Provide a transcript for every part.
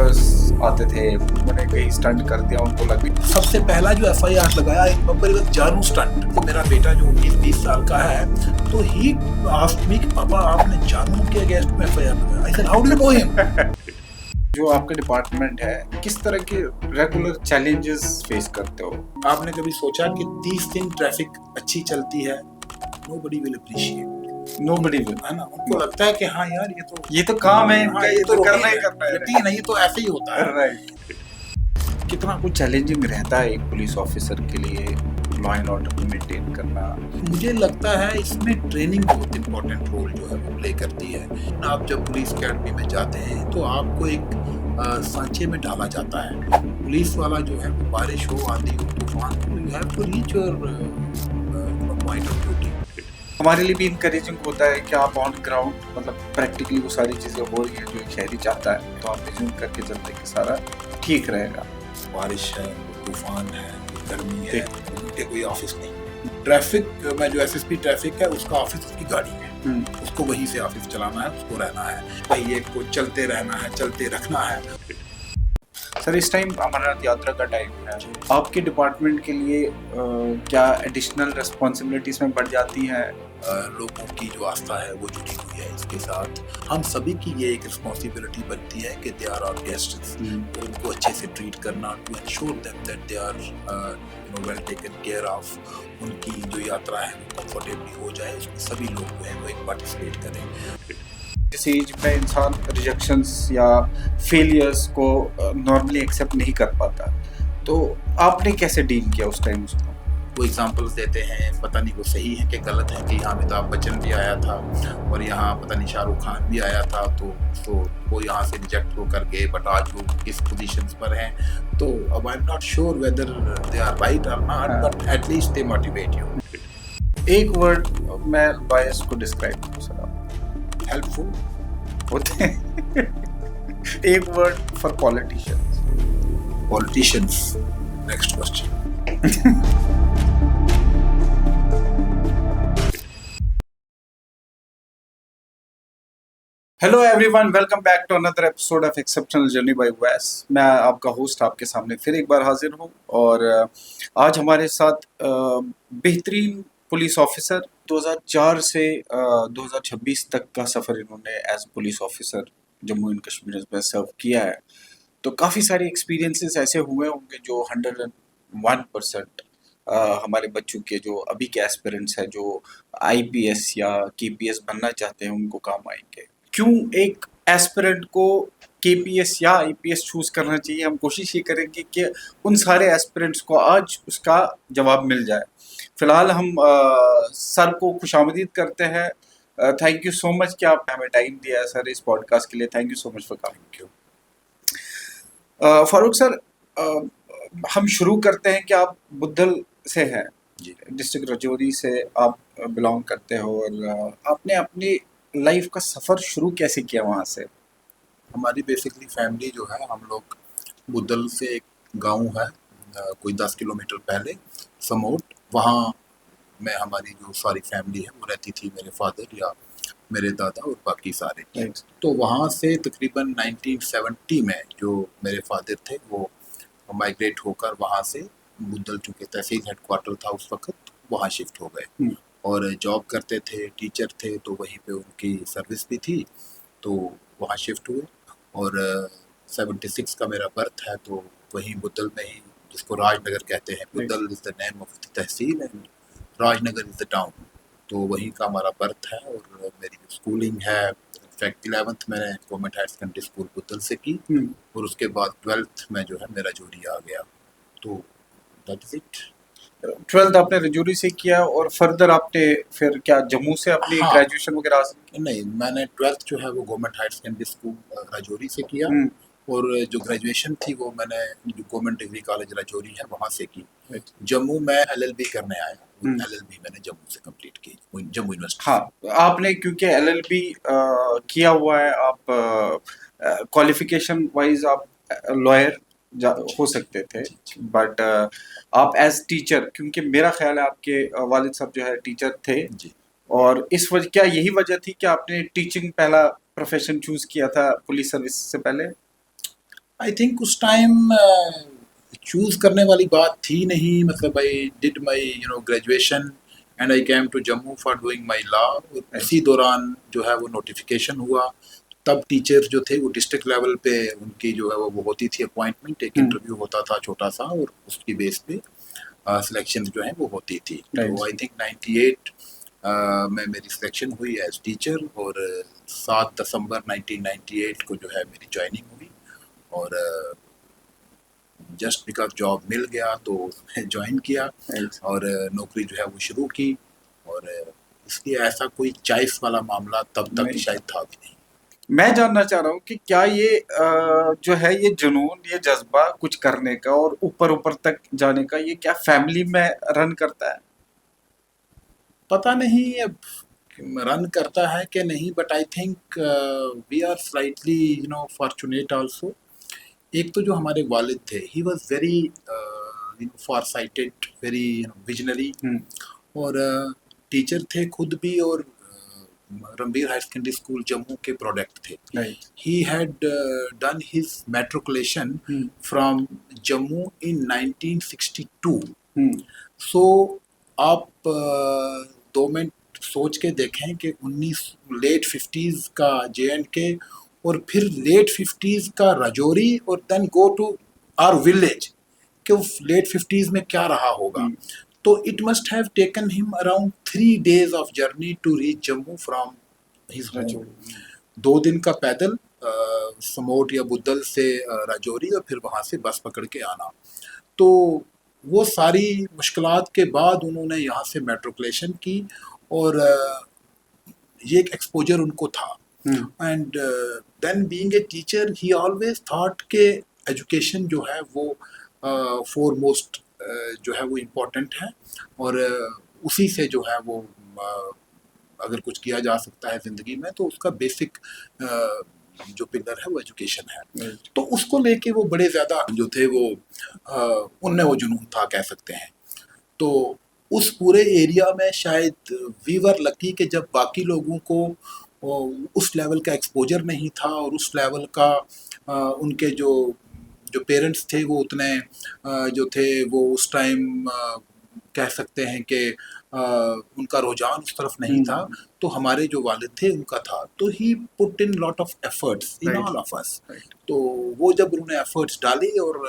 Bikers आते थे, उन्होंने कई स्टंट कर दिया, उनको लग गई। सबसे पहला जो FIR लगाया इन पर जानू स्टंट। तो मेरा बेटा जो 19-20 साल का है, तो ही आस्क्ड मी कि पापा आपने जानू के अगेंस्ट में FIR लगाया। I said how do you know him? जो आपका डिपार्टमेंट है, किस तरह के रेगुलर चैलेंजेस फेस करते हो? आपने कभी सोचा कि 30 दिन ट्रैफिक अच्छी चलती है? Nobody will appreciate. Nobody will, है ना? उनको लगता है कि हाँ यार ये तो काम है इनका, हाँ, ये तो करना ही routine करना है। routine है, ये तो ऐसे ही होता है। राइट। कितना कुछ चैलेंजिंग रहता है एक पुलिस ऑफिसर के लिए लॉ एंड ऑर्डर को मेंटेन करना? मुझे लगता है इसमें ट्रेनिंग बहुत इम्पोर्टेंट रोल जो है वो प्ले करती है। आप जब पुलिस अकेडमी में जाते हैं तो आपको एक सांचे में डाला जाता है। पुलिस वाला जो है वो बारिश हो, आंधी हो, तूफान हो, you have to reach your point of duty. हमारे लिए भी इनकरेजिंग होता है कि आप ऑन ग्राउंड, मतलब प्रैक्टिकली वो सारी चीजें हो रही है जो एक शहरी चाहता है, तो आप रिज्यूम करके चलते कि सारा ठीक रहेगा। बारिश है, तूफान है, गर्मी है, उनके कोई ऑफिस नहीं। ट्रैफिक में जो SSP ट्रैफिक है उसका ऑफिस उसकी गाड़ी है, उसको वहीं से ऑफिस चलाना है, उसको रहना है, पहिए को चलते रहना है, चलते रखना है। सर, इस टाइम अमरनाथ यात्रा का टाइम है, आपके डिपार्टमेंट के लिए क्या एडिशनल रिस्पॉन्सिबिलिटीज में बढ़ जाती हैं? लोगों की जो आस्था है वो जुड़ी हुई है इसके साथ। हम सभी की ये एक रिस्पॉन्सिबिलिटी बनती है कि दे आर आवर गेस्ट्स, उनको अच्छे से ट्रीट करना, to ensure them that they are well taken care of. उनकी जो यात्रा है वो कंफर्टेबली हो जाए, उसमें सभी लोग जो है वो एक पार्टिसिपेट करें। इस एज में इंसान रिजेक्शंस या फेलियर्स को नॉर्मली एक्सेप्ट नहीं कर पाता, तो आपने कैसे डील किया उस टाइम उसको? वो एग्जांपल्स देते हैं, पता नहीं वो सही है कि गलत है, कि यहाँ अमिताभ बच्चन भी आया था और यहाँ पता नहीं शाहरुख खान भी आया था, तो वो यहाँ से रिजेक्ट होकर गए, बट आज वो किस पोजीशंस पर हैं। तो अब I am not sure whether they are right और not, but at least they motivate you. एक वर्ड मैं बायस को डिस्क्राइब करूँ सर, आप हेल्पफुल होते हैं। एक word for politicians. Politicians. Next question. Hello everyone, welcome back to another episode of exceptional journey by वैस। मैं आपका होस्ट आपके सामने फिर एक बार हाजिर हूँ और आज हमारे साथ बेहतरीन पुलिस ऑफिसर, 2004 से 2026 तक का सफ़र इन्होंने as police officer Jammu and Kashmir में सर्व किया है। तो काफ़ी सारे एक्सपीरियंसेस ऐसे हुए होंगे जो 101% हमारे बच्चों के जो अभी के एस्पिरेंट्स हैं, जो IPS या KPS बनना चाहते हैं, उनको काम आएंगे। क्यों एक एस्पिरेंट को KPS या IPS चूज करना चाहिए, हम कोशिश ये करेंगे कि उन सारे एस्पिरेंट्स को आज उसका जवाब मिल जाए। फिलहाल हम सर को खुशामदीद करते हैं। थैंक यू सो मच कि आप हमें टाइम दिया है सर इस पॉडकास्ट के लिए। Thank you so much for coming. Farooq sir, हम शुरू करते हैं कि आप बुद्धल से हैं, डिस्ट्रिक्ट राजौरी से आप बिलोंग करते हो, और आपने अपनी लाइफ का सफ़र शुरू कैसे किया वहाँ से? हमारी बेसिकली फैमिली जो है, हम लोग बुद्धल से एक गांव है कोई 10 किलोमीटर पहले, समोट, वहाँ में हमारी जो सारी फैमिली है वो रहती थी, मेरे फादर या मेरे दादा और बाकी सारे। तो वहाँ से तकरीबन 1970 में जो मेरे फादर थे वो माइग्रेट होकर वहाँ से बुद्धल, चूँकि तहसील हेडक्वार्टर था उस वक्त, वहाँ शिफ्ट हो गए और जॉब करते थे, टीचर थे, तो वहीं पे उनकी सर्विस भी थी, तो वहाँ शिफ्ट हुए। और 76 का मेरा बर्थ है, तो वहीं बुद्धल में ही, जिसको राजनगर कहते हैं, Budhal is the name of the tehsil and Rajnagar is the town, तो वहीं का हमारा बर्थ है। और मेरी जो स्कूलिंग है, इनफैक्ट 11th मैंने government higher secondary school Budhal से की और उसके बाद 12th में जो है मेरा राजौरी आ गया, तो दैट इज इट। 12th आपने राजौरी से किया और फर्दर आपने फिर क्या जम्मू से अपनी ग्रेजुएशन वगैरह हासिल की? नहीं, मैंने 12th जो है वो government higher secondary school Rajouri से किया और जो ग्रेजुएशन थी वो मैंने जो गवर्नमेंट डिग्री कॉलेज राजौरी है वहाँ से की। जम्मू में LLB करने आया, LLB मैंने जम्मू से कंप्लीट की, जम्मू यूनिवर्सिटी। हाँ, आपने क्योंकि LLB किया हुआ है, आप क्वालिफिकेशन वाइज आप लॉयर हो सकते थे, बट आप एज टीचर, क्योंकि मेरा ख्याल है आपके वालिद साहब जो है टीचर थे जी, और इस वजह, क्या यही वजह थी कि आपने टीचिंग पहला प्रोफेशन चूज किया था पुलिस सर्विस से पहले? आई थिंक उस टाइम चूज करने वाली बात थी नहीं, मतलब I did my graduation and I came to Jammu for doing my law. उसी दौरान जो है वो नोटिफिकेशन हुआ। तब टीचर जो थे वो डिस्ट्रिक्ट लेवल पे उनकी जो है वो होती थी अपॉइंटमेंट, एक इंटरव्यू होता था छोटा सा, और उसकी बेस पे सिलेक्शन जो है वो होती थी। तो आई थिंक 98 में मेरी सिलेक्शन हुई एज टीचर, और 7 दिसंबर 1998 को जो है मेरी ज्वाइनिंग हुई। और जस्ट बिकॉज जॉब मिल गया तो ज्वाइन किया, और नौकरी जो है वो शुरू की। और इसलिए ऐसा कोई चॉइस वाला मामला तब तक शायद था भी नहीं। मैं जानना चाह रहा हूँ कि क्या ये जो है ये जुनून, ये जज्बा कुछ करने का और ऊपर ऊपर तक जाने का, ये क्या फैमिली में रन करता है? पता नहीं अब रन करता है कि नहीं, but I think we are slightly fortunate also. एक तो जो हमारे वालिद थे, he was very far sighted, very visionary, और टीचर थे खुद भी, और Ranbir higher secondary school Jammu के प्रोडक्ट थे। He had done his matriculation from Jammu in 1962। So आप 2 मिनट सोच के देखें कि लेट 50s का JNK, और फिर लेट 50s का राजौरी, और then go to our village, कि लेट 50s में क्या रहा होगा। तो it must have taken him around 3 days of journey to reach Jammu from his home. 2 दिन का पैदल समोट या बुद्धल से राजौरी, और फिर वहाँ से बस पकड़ के आना। तो वो सारी मुश्किलात के बाद उन्होंने यहाँ से मेट्रिकुलेशन की, और ये एक एक्सपोजर उनको था। And then being a teacher he always thought के एजुकेशन जो है वो फोरमोस्ट जो है वो इम्पोर्टेंट है, और उसी से जो है वो अगर कुछ किया जा सकता है ज़िंदगी में, तो उसका बेसिक जो पिलर है वो एजुकेशन है। तो उसको लेके वो बड़े ज़्यादा जो थे वो उनमें वो जुनून था कह सकते हैं। तो उस पूरे एरिया में शायद वी वर लकी कि जब बाकी लोगों को उस लेवल का एक्सपोजर नहीं था, और उस लेवल का उनके जो पेरेंट्स थे वो उतने जो थे वो उस टाइम कह सकते हैं कि उनका रुझान उस तरफ नहीं था, तो हमारे जो वालिद थे उनका था। तो he put in lot of efforts in all of us. तो वो जब उन्होंने एफर्ट्स डाले, और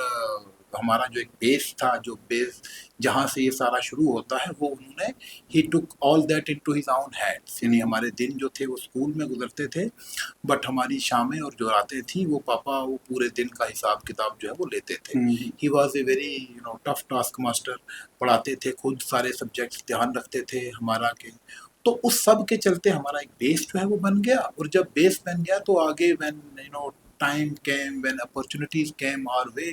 हमारा जो एक बेस था, जो बेस जहाँ से ये सारा शुरू होता है, वो उन्होंने he took all that into his own hands. यानी हमारे दिन जो थे वो स्कूल में गुजरते थे, बट हमारी शामें और जो रातें थी वो पापा वो पूरे दिन का हिसाब किताब जो है वो लेते थे। He was a very tough task master. पढ़ाते थे खुद, सारे सब्जेक्ट्स ध्यान रखते थे हमारा के। तो उस सब के चलते हमारा एक बेस जो है वो बन गया, और जब बेस बन गया तो आगे when time came, when opportunities came our way,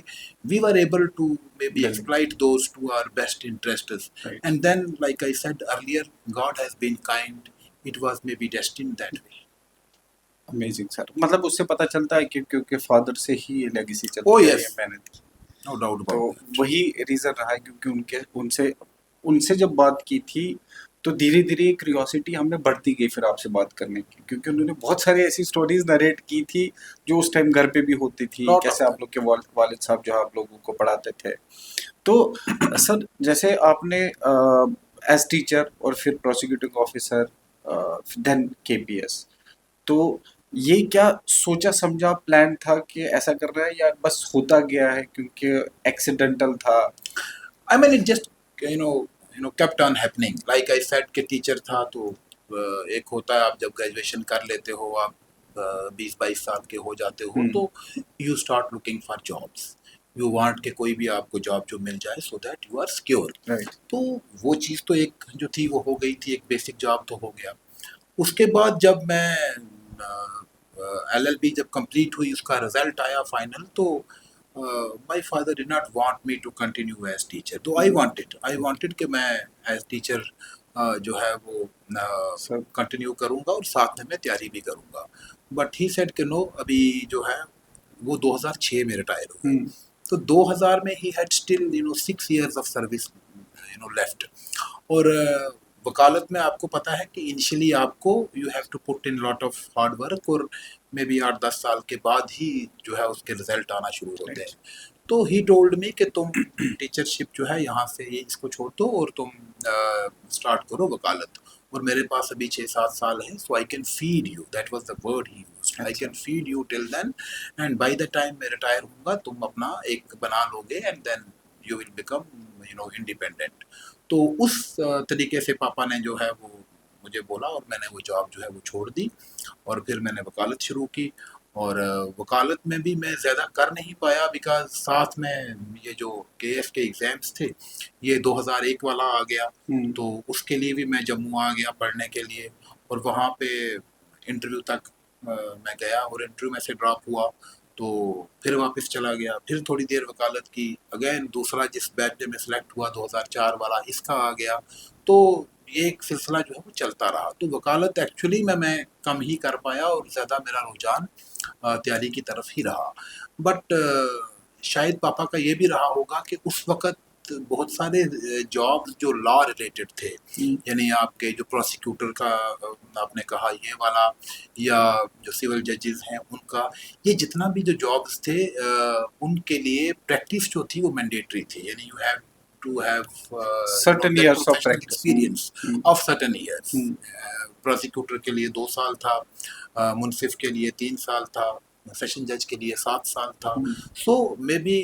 we were able to maybe exploit those to our best interests. And then, like I said earlier, God has been kind. It was maybe destined that way. Amazing sir. मतलब उससे पता चलता है कि क्योंकि father से ही ये legacy चलती है, मेहनत की। No doubt about तो that. वही रीजन रहा है, क्योंकि उनसे जब बात की थी तो धीरे धीरे क्यूरियोसिटी हमने बढ़ती गई फिर आपसे बात करने की, क्योंकि उन्होंने बहुत सारी ऐसी स्टोरीज नरेट की थी जो उस टाइम घर पे भी होती थी, कैसे आप लोग के वालिद साहब जो आप लोगों को पढ़ाते थे। तो सर, जैसे आपने एज टीचर और फिर प्रोसिक्यूटिंग ऑफिसर, देन KPS, तो ये क्या सोचा समझा प्लान था कि ऐसा कर रहा है, या बस होता गया है क्योंकि एक्सीडेंटल था? I mean, it just kept on happening. Like I said कि टीचर था तो एक होता है, आप जब ग्रेजुएशन कर लेते हो, आप 20-22 साल के हो जाते हो, तो you start looking for jobs. You want कि कोई भी आपको जॉब जो मिल जाए, so that you are secure. तो वो चीज़ तो एक जो थी वो हो गई थी, एक बेसिक जॉब तो हो गया। उसके बाद जब मैं LLB जब कंप्लीट हुई, उसका रिजल्ट आया फाइनल, तो my father did not want me to continue as teacher, तो I wanted कि मैं as teacher जो है वो कंटिन्यू करूँगा और साथ में मैं तैयारी भी करूँगा। बट ही सेड कि नो, अभी जो है वो 2006 में रिटायर हुए, तो 2000 में ही had still 6 years of service left. और वकालत में आपको पता है कि इनिशियली आपको you have to put in lot of hard work, और मे बी 8-10 साल के बाद ही जो है उसके रिजल्ट आना शुरू होते हैं। तो ही टोल्ड मी कि तुम टीचरशिप जो है यहाँ से ये इसको छोड़ दो और तुम स्टार्ट करो वकालत। और मेरे पास अभी 6-7 साल है, so I can feed you, that was the word he used, I can feed you till then, and by the time मैं रिटायर होऊंगा तुम अपना एक बना लोगे and then you will become independent. तो उस तरीके से पापा ने जो है वो मुझे बोला और मैंने वो जॉब जो है वो छोड़ दी और फिर मैंने वकालत शुरू की। और वकालत में भी मैं ज़्यादा कर नहीं पाया बिकॉज साथ में ये जो केएस के एग्ज़ाम्स थे ये 2001 वाला आ गया, तो उसके लिए भी मैं जम्मू आ गया पढ़ने के लिए। और वहाँ पे इंटरव्यू तक मैं गया और इंटरव्यू में से ड्रॉप हुआ तो फिर वापस चला गया, फिर थोड़ी देर वकालत की, अगेन दूसरा जिस बैच में सिलेक्ट हुआ 2004 वाला इसका आ गया। तो ये एक सिलसिला जो है वो चलता रहा। तो वकालत एक्चुअली में मैं कम ही कर पाया और ज़्यादा मेरा रुझान तैयारी की तरफ ही रहा। बट शायद पापा का ये भी रहा होगा कि उस वक़्त बहुत सारे जॉब्स जो लॉ रिलेटेड थे, यानी आपके जो प्रोसिक्यूटर का आपने कहा ये वाला, या जो सिविल जजेस हैं उनका, ये जितना भी जो जॉब्स थे उनके लिए प्रैक्टिस जो थी वो मैंडेटरी थी, यानी you have to have certain that years of professional practice. experience of certain years. Prosecutor के लिए 2 साल था, मुनसिफ के लिए 3 साल था, सेशन जज के लिए 7 साल था। So maybe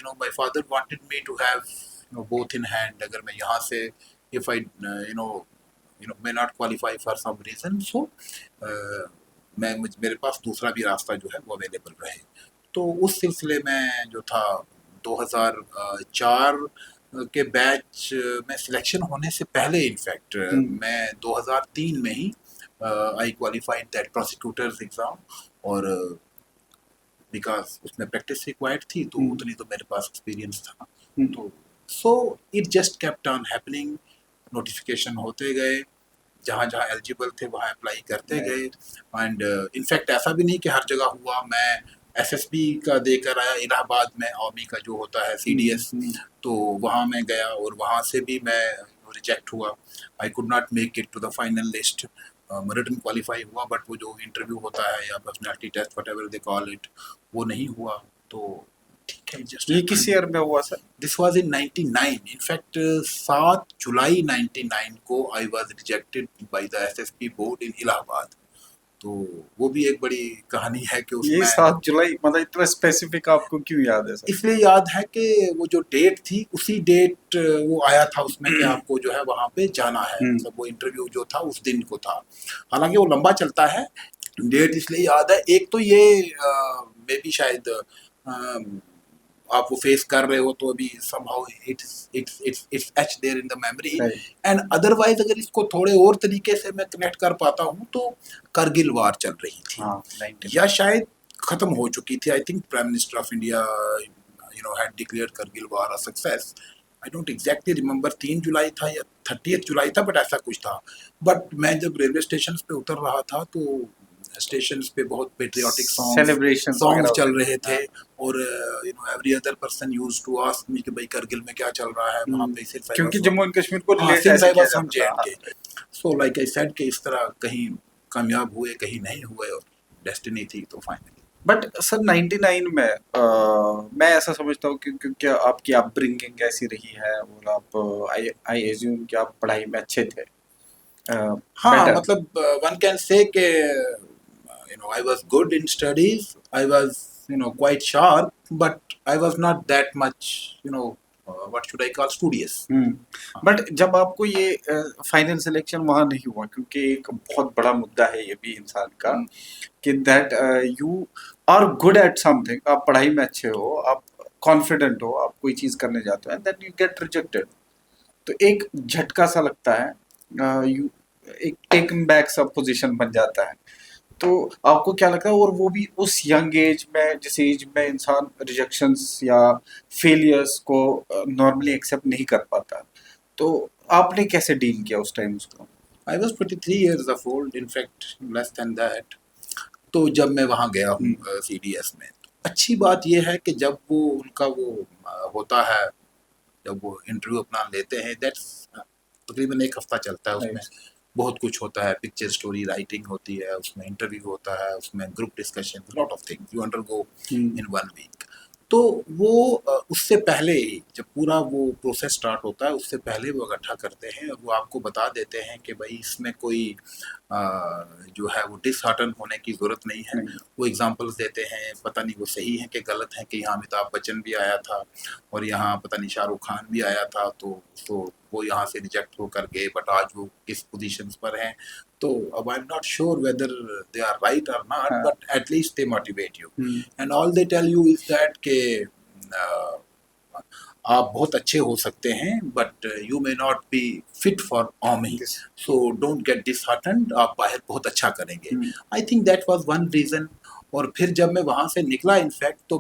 my father wanted me to have both in hand. अगर मैं यहाँ से if I may not qualify for some reason, so मेरे पास दूसरा भी रास्ता जो है वो अवेलेबल रहे। तो उस सिलसिले में जो था 2004 के बैच में सिलेक्शन होने से पहले इनफैक्ट मैं 2003 में ही I qualified that prosecutors exam, और बिकॉज उसमें प्रैक्टिस रिक्वायर्ड थी तो उतनी तो मेरे पास एक्सपीरियंस था। तो so it just kept on happening, notification होते गए, जहाँ जहाँ एलिजिबल थे वहाँ अप्लाई करते गए। एंड इनफैक्ट ऐसा भी नहीं कि हर जगह हुआ, मैं एसएसबी का देकर आया इलाहाबाद में, आर्मी का जो होता है सीडीएस, तो वहाँ मैं गया और वहाँ से भी मैं रिजेक्ट हुआ। I could not make it to the final list. Written qualify हुआ बट वो जो इंटरव्यू होता है या personality test whatever they call it, वो नहीं हुआ। तो ठीक है, जस्ट ये किस ईयर में हुआ sir? This was in 99, in fact 7 July 99 को I was rejected by the SSP board in Allahabad. तो वो भी एक बड़ी कहानी है कि ये उसमें 7 जुलाई, मतलब इतना स्पेसिफिक आपको क्यों याद है सर? इसलिए याद है कि वो जो डेट थी उसी डेट वो आया था उसमें कि आपको जो है वहाँ पे जाना है, मतलब वो इंटरव्यू जो था उस दिन को था। हालांकि वो लंबा चलता है, डेट इसलिए याद है। एक तो ये मे बी शायद आप वो फेस कर रहे हो तो अभी somehow it's etched there in the memory, and otherwise अगर इसको थोड़े और तरीके से मैं कनेक्ट कर पाता हूँ तो करगिल वार चल रही थी, या शायद खत्म हो चुकी थी। I think prime minister of India had declared Kargil war a success. I don't exactly remember 3 जुलाई था या 30 जुलाई था, बट ऐसा कुछ था। बट मैं जब रेलवे स्टेशन पे उतर रहा था तो स्टेशन पे बहुत पेट्रियाटिक सॉन्ग चल रहे थे, और every other person used to ask me कि भाई करगिल में क्या चल रहा है वहाँ पे, सिर्फ क्योंकि जम्मू एंड कश्मीर को रिलेट ऐसे किया हम जाता था। सो लाइक आई सेड कि इस तरह कहीं कामयाब हुए कहीं नहीं हुए, और डेस्टिनी थी तो फाइनली। बट सर 99 में मैं ऐसा समझता हूँ कि क्योंकि आपकी अपब्रिंगिंग ऐसी रही है और आप आई एज्यूम कि आप पढ़ाई में अच्छे थे। हाँ better. मतलब वन कैन से कि I was good in studies, I was quite sharp, but I was not that much what should I call studious. But जब आपको ये फाइनल सिलेक्शन वहाँ नहीं हुआ, क्योंकि एक बहुत बड़ा मुद्दा है ये भी इंसान का कि that you are good at something, आप पढ़ाई में अच्छे हो, आप कॉन्फिडेंट हो, आप कोई चीज़ करने जाते हो and then you get rejected, तो एक झटका सा लगता है, यू एक टेकन बैक सा पोजीशन बन जाता है। तो आपको क्या लगता है, और वो भी उस यंग एज में, जिस एज में इंसान रिजेक्शंस या फेलियर्स को नॉर्मली एक्सेप्ट नहीं कर पाता, तो आपने कैसे डील किया उस टाइम उसको? I was 23 years of old, in fact less than that. तो जब मैं वहाँ गया हूँ CDS में, अच्छी बात यह है कि जब वो उनका वो होता है, जब वो इंटरव्यू अपना लेते हैं, दैट्स तकरीबन 1 हफ्ता चलता है उसमें, बहुत कुछ होता है, पिक्चर स्टोरी राइटिंग होती है, उसमें इंटरव्यू होता है, उसमें group discussion, lot of things you undergo in 1 week. तो वो उससे पहले ही जब पूरा वो प्रोसेस स्टार्ट होता है उससे पहले वो इकट्ठा करते हैं और वो आपको बता देते हैं कि भाई इसमें कोई अ, जो है वो डिसहार्टन होने की ज़रूरत नहीं है। नहीं। वो एग्जांपल्स देते हैं, पता नहीं वो सही है कि गलत है, कि यहाँ अमिताभ बच्चन भी आया था और यहाँ पता नहीं शाहरुख खान भी आया था, तो वो यहाँ से रिजेक्ट होकर गए, बट आज वो किस पोजीशंस पर हैं। तो अब I am not sure whether they are right और नॉट, हाँ। But at least they motivate you and all they tell you is that के आप बहुत अच्छे हो सकते हैं but you may not be fit for army, This- so don't get disheartened, आप बाहर बहुत अच्छा करेंगे। Hmm. I think that was one reason. और फिर जब मैं वहाँ से निकला इनफैक्ट तो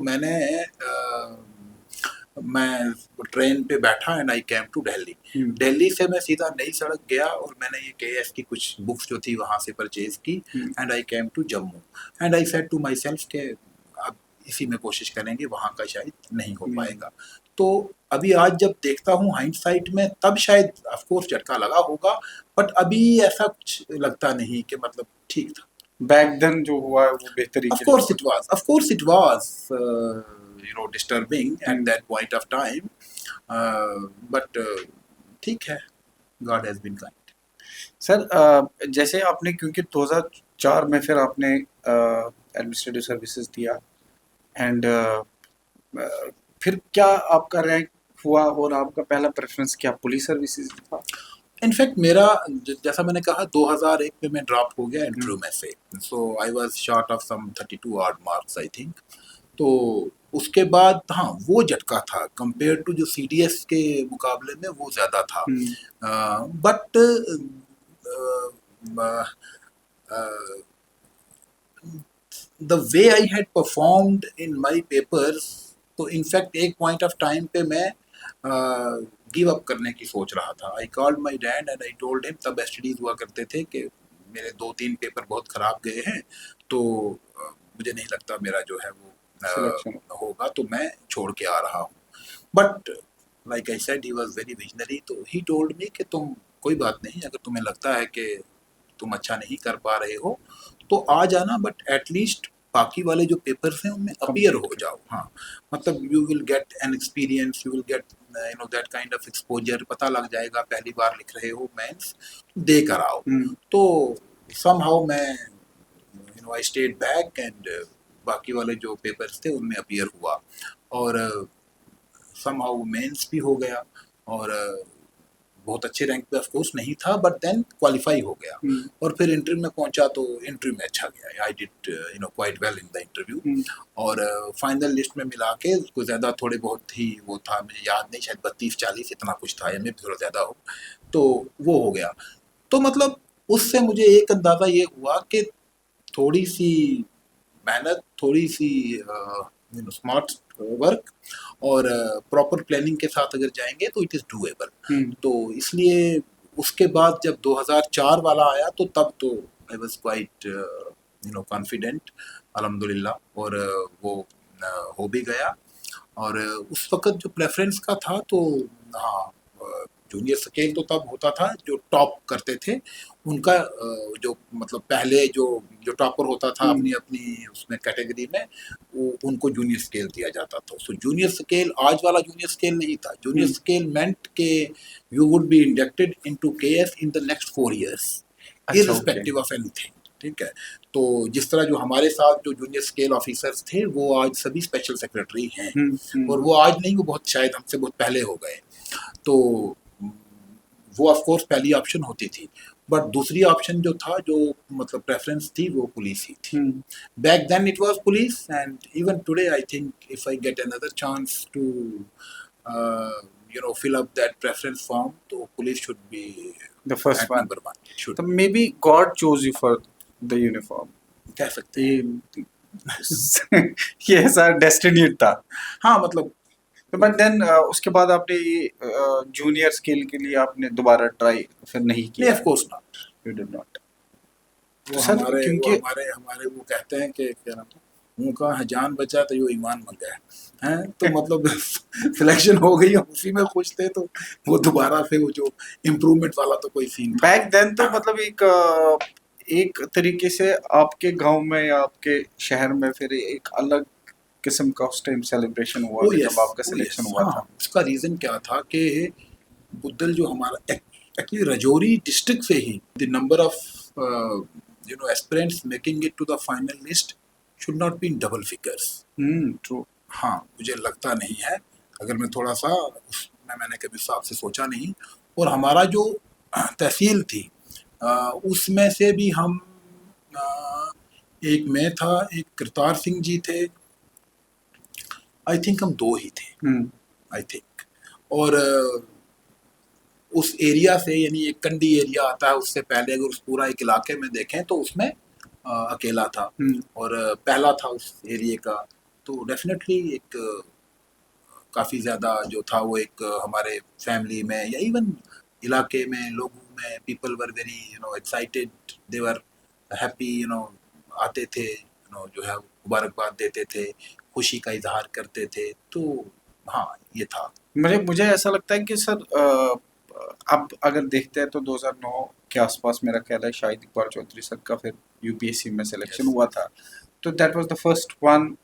मैं ट्रेन पे बैठा and I came to Delhi. Delhi से मैं सीधा नई सड़क गया और मैंने ये केएस की कुछ बुक्स जो थी वहाँ से परचेज की and I came to Jammu and I said to myself के अब इसी में कोशिश करेंगे, वहाँ का शायद नहीं हो पाएगा। तो अभी आज जब देखता हूँ हाइंडसाइट में, तब शायद ऑफ कोर्स झटका लगा होगा, बट अभी ऐसा कुछ लगता नहीं कि मतलब ठीक था। बैक देन जो हुआ है वो बेहतरी Of के course लिए it was. Of course it was. Disturbing at that point of time. But ठीक है. God has been kind. Sir जैसे आपने क्योंकि 2004 में फिर आपने एडमिनिस्ट्रेटिव सर्विसेज दिया एंड फिर क्या आपका रैंक हुआ और आपका पहला प्रेफरेंस क्या पुलिस सर्विसेज था? इनफैक्ट मेरा जैसा मैंने कहा 2001 में मैं ड्रॉप हो गया इंटरव्यू में से, so I was short of some 32 odd marks I think. तो उसके बाद हाँ वो झटका था, कंपेयर टू जो सीडीएस के मुकाबले में वो ज़्यादा था। But the way I had performed in my papers, तो इनफैक्ट एक पॉइंट ऑफ टाइम पे मैं गिव अप करने की सोच रहा था। I called my dad and I told him, तब एसटीडीज हुआ करते थे, कि मेरे 2-3 पेपर बहुत ख़राब गए हैं, तो मुझे नहीं लगता मेरा जो है वो सिलेक्शन होगा, तो मैं छोड़ के आ रहा हूँ। But like I said he was very visionary, तो ही टोल्ड मी कि तुम कोई बात नहीं, अगर तुम्हें लगता है कि तुम अच्छा नहीं कर पा रहे हो तो आ जाना, बट एटलीस्ट बाकी वाले जो पेपर्स हैं उनमें अपीयर हो जाओ। हाँ, मतलब you will get an experience, you will get you know that kind of exposure, पता लग जाएगा पहली बार लिख रहे हो मेंस, दे कर आओ। तो समहाउ मैं you know I stayed back and बाकी वाले जो पेपर्स थे उनमें अपीयर हुआ और समहाउ मेंस भी हो गया और बहुत अच्छे रैंक पे ऑफ कोर्स नहीं था, बट देन क्वालिफाई हो गया और फिर इंटरव्यू में पहुंचा तो इंटरव्यू में अच्छा गया। I did you know quite well in the interview और फाइनल लिस्ट में मिला के उसको ज़्यादा थोड़े बहुत ही वो था, मुझे याद नहीं, शायद 32-40 इतना कुछ था या मैं थोड़ा ज़्यादा हो, तो वो हो गया। तो मतलब उससे मुझे एक अंदाज़ा ये हुआ कि थोड़ी सी मेहनत, थोड़ी सी यू नो स्मार्ट वर्क और प्रॉपर प्लानिंग के साथ अगर जाएंगे तो इट इज़ डूएबल। तो इसलिए उसके बाद जब 2004 वाला आया तो तब तो I was quite you know confident अल्हम्दुलिल्लाह, और वो हो भी गया। और उस वक्त जो प्रेफरेंस का था तो हाँ, जूनियर स्केल तो तब होता था, जो टॉप करते थे उनका जो मतलब पहले जो टॉपर होता था अपनी अपनी उसमें कैटेगरी में, वो उनको जूनियर स्केल दिया जाता था। सो जूनियर स्केल आज वाला जूनियर स्केल नहीं था। जूनियर स्केल मेंट के you would be inducted into KS in the next 4 years irrespective of anything. ठीक है, तो जिस तरह जो हमारे साथ जो जूनियर स्केल ऑफिसर्स थे वो आज सभी स्पेशल सेक्रेटरी हैं, और वो आज नहीं, वो बहुत शायद हमसे बहुत पहले हो गए। तो वो ऑफ कोर्स पहली ऑप्शन होती थी, बट दूसरी ऑप्शन जो था, जो मतलब प्रेफरेंस थी, वो पुलिस ही थी। Back then it was police and even today I think if I get another chance to you know fill up that preference form, तो police should be the first at one. number 1 should So maybe God chose you for the uniform. कह सकते हैं। ये ऐसा destiny था। हाँ मतलब तो बट देन उसके बाद आपने जूनियर स्केल के लिए आपने दोबारा ट्राई फिर नहीं किया? Of course not, you did not. वो सर हमारे क्योंकि वो हमारे वो कहते हैं कि क्या नाम था, हूँ कहा है जान बचा तो यो ईमान मर गया है। तो मतलब सिलेक्शन हो गई, हम उसी में खुश थे, तो वो दोबारा से वो जो इम्प्रूवमेंट वाला तो कोई सीन था बैक देन तो मतलब एक तरीके से आपके गांव में या आपके शहर में फिर एक अलग किस्म का उस टाइम सेलिब्रेशन हुआ ओ था यस, जब आपका ओ सिलेक्शन यस, हुआ हाँ। था। उसका रीजन क्या था कि बुद्धल जो हमारा एक्चुअली रजौरी डिस्ट्रिक्ट से ही the number of aspirants making it to the final list should not be in double figures. True. हाँ, मुझे लगता नहीं है, अगर मैं थोड़ा सा उसमें मैंने कभी हिसाब से सोचा नहीं। और हमारा जो तहसील थी उसमें से भी हम अ, एक मैं था, एक करतार सिंह जी थे, आई थिंक हम दो ही थे, हम्म। I think. और उस एरिया से, यानी एक कंडी एरिया आता है, उससे पहले अगर उस पूरा एक इलाके में देखें तो उसमें अकेला था और पहला था उस एरिया का। तो डेफिनेटली एक काफ़ी ज़्यादा जो था वो एक हमारे फैमिली में या इवन इलाके में लोगों में people were very excited, they were happy, आते थे, जो है मुबारकबाद देते थे, खुशी का इजहार करते थे। तो हाँ, ये था। मुझे मुझे ऐसा लगता है कि सर अब अगर देखते हैं तो 2009 के आसपास मेरा ख्याल है शाहिद इकबाल चौधरी सर का फिर यूपीएससी में सिलेक्शन यस, हुआ था। तो that was the first one.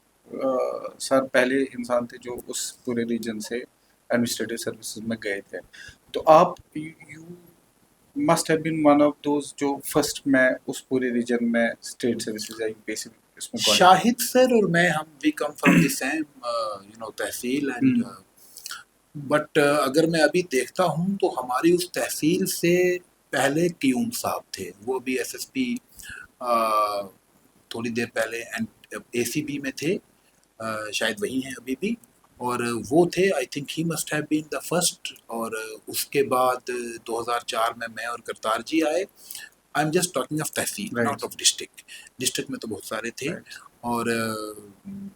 Sir पहले इंसान थे जो उस पूरे रीजन से एडमिनिस्ट्रेटिव सर्विसेज में गए थे। तो आप you must have been one of those जो फर्स्ट में उस पूरे रीजन में स्टेट सर्विसेज या यूपीएससी इसमें क्वालिफाई। शाहिद सर और मैं, हम we come from the same tehsil and but अगर मैं अभी देखता हूँ तो हमारी उस तहसील से पहले क्यूम साहब थे, वो भी एसएसपी थोड़ी देर पहले एंड एसीबी में थे, शायद वही हैं अभी भी। और वो थे, I think he must have been the first. और उसके बाद 2004 में मैं और करतार जी आए। I am just talking of tehsil, right. Not of district. District में तो बहुत सारे थे। राइट। और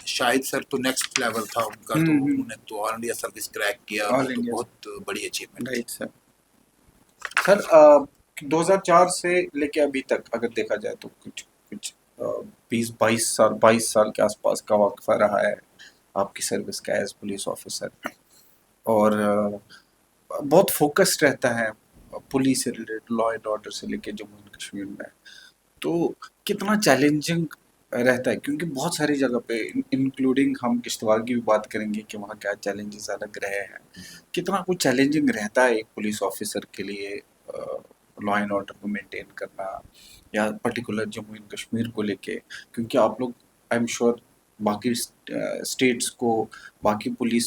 शाहिद सर तो नेक्स्ट लेवल था उनका, तो उन्होंने तो ऑल इंडिया सर्विस क्रैक किया, वो ऑल तो इंडिया। बहुत बड़ी अचीवमेंट थी। Right sir. सर 2004 से लेके अभी तक अगर देखा जाए तो कुछ कुछ 20-22 साल 22 साल के आसपास का वक्फा रहा है आपकी सर्विस का एज पुलिस ऑफिसर। और बहुत फोकस्ड रहता है पुलिस से रिलेटेड लॉ एंड ऑर्डर से लेके जम्मू एंड कश्मीर में। तो कितना चैलेंजिंग रहता है क्योंकि बहुत सारी जगह पे इंक्लूडिंग हम किश्तवाड़ की भी बात करेंगे कि वहाँ क्या चैलेंजेस अलग रहे हैं। कितना कुछ चैलेंजिंग रहता है एक पुलिस ऑफिसर के लिए लॉ एंड ऑर्डर को मेंटेन करना या पर्टिकुलर जम्मू एंड कश्मीर को लेके। क्योंकि आप लोग आई एम श्योर बाकी स्टेट्स को बाकी पुलिस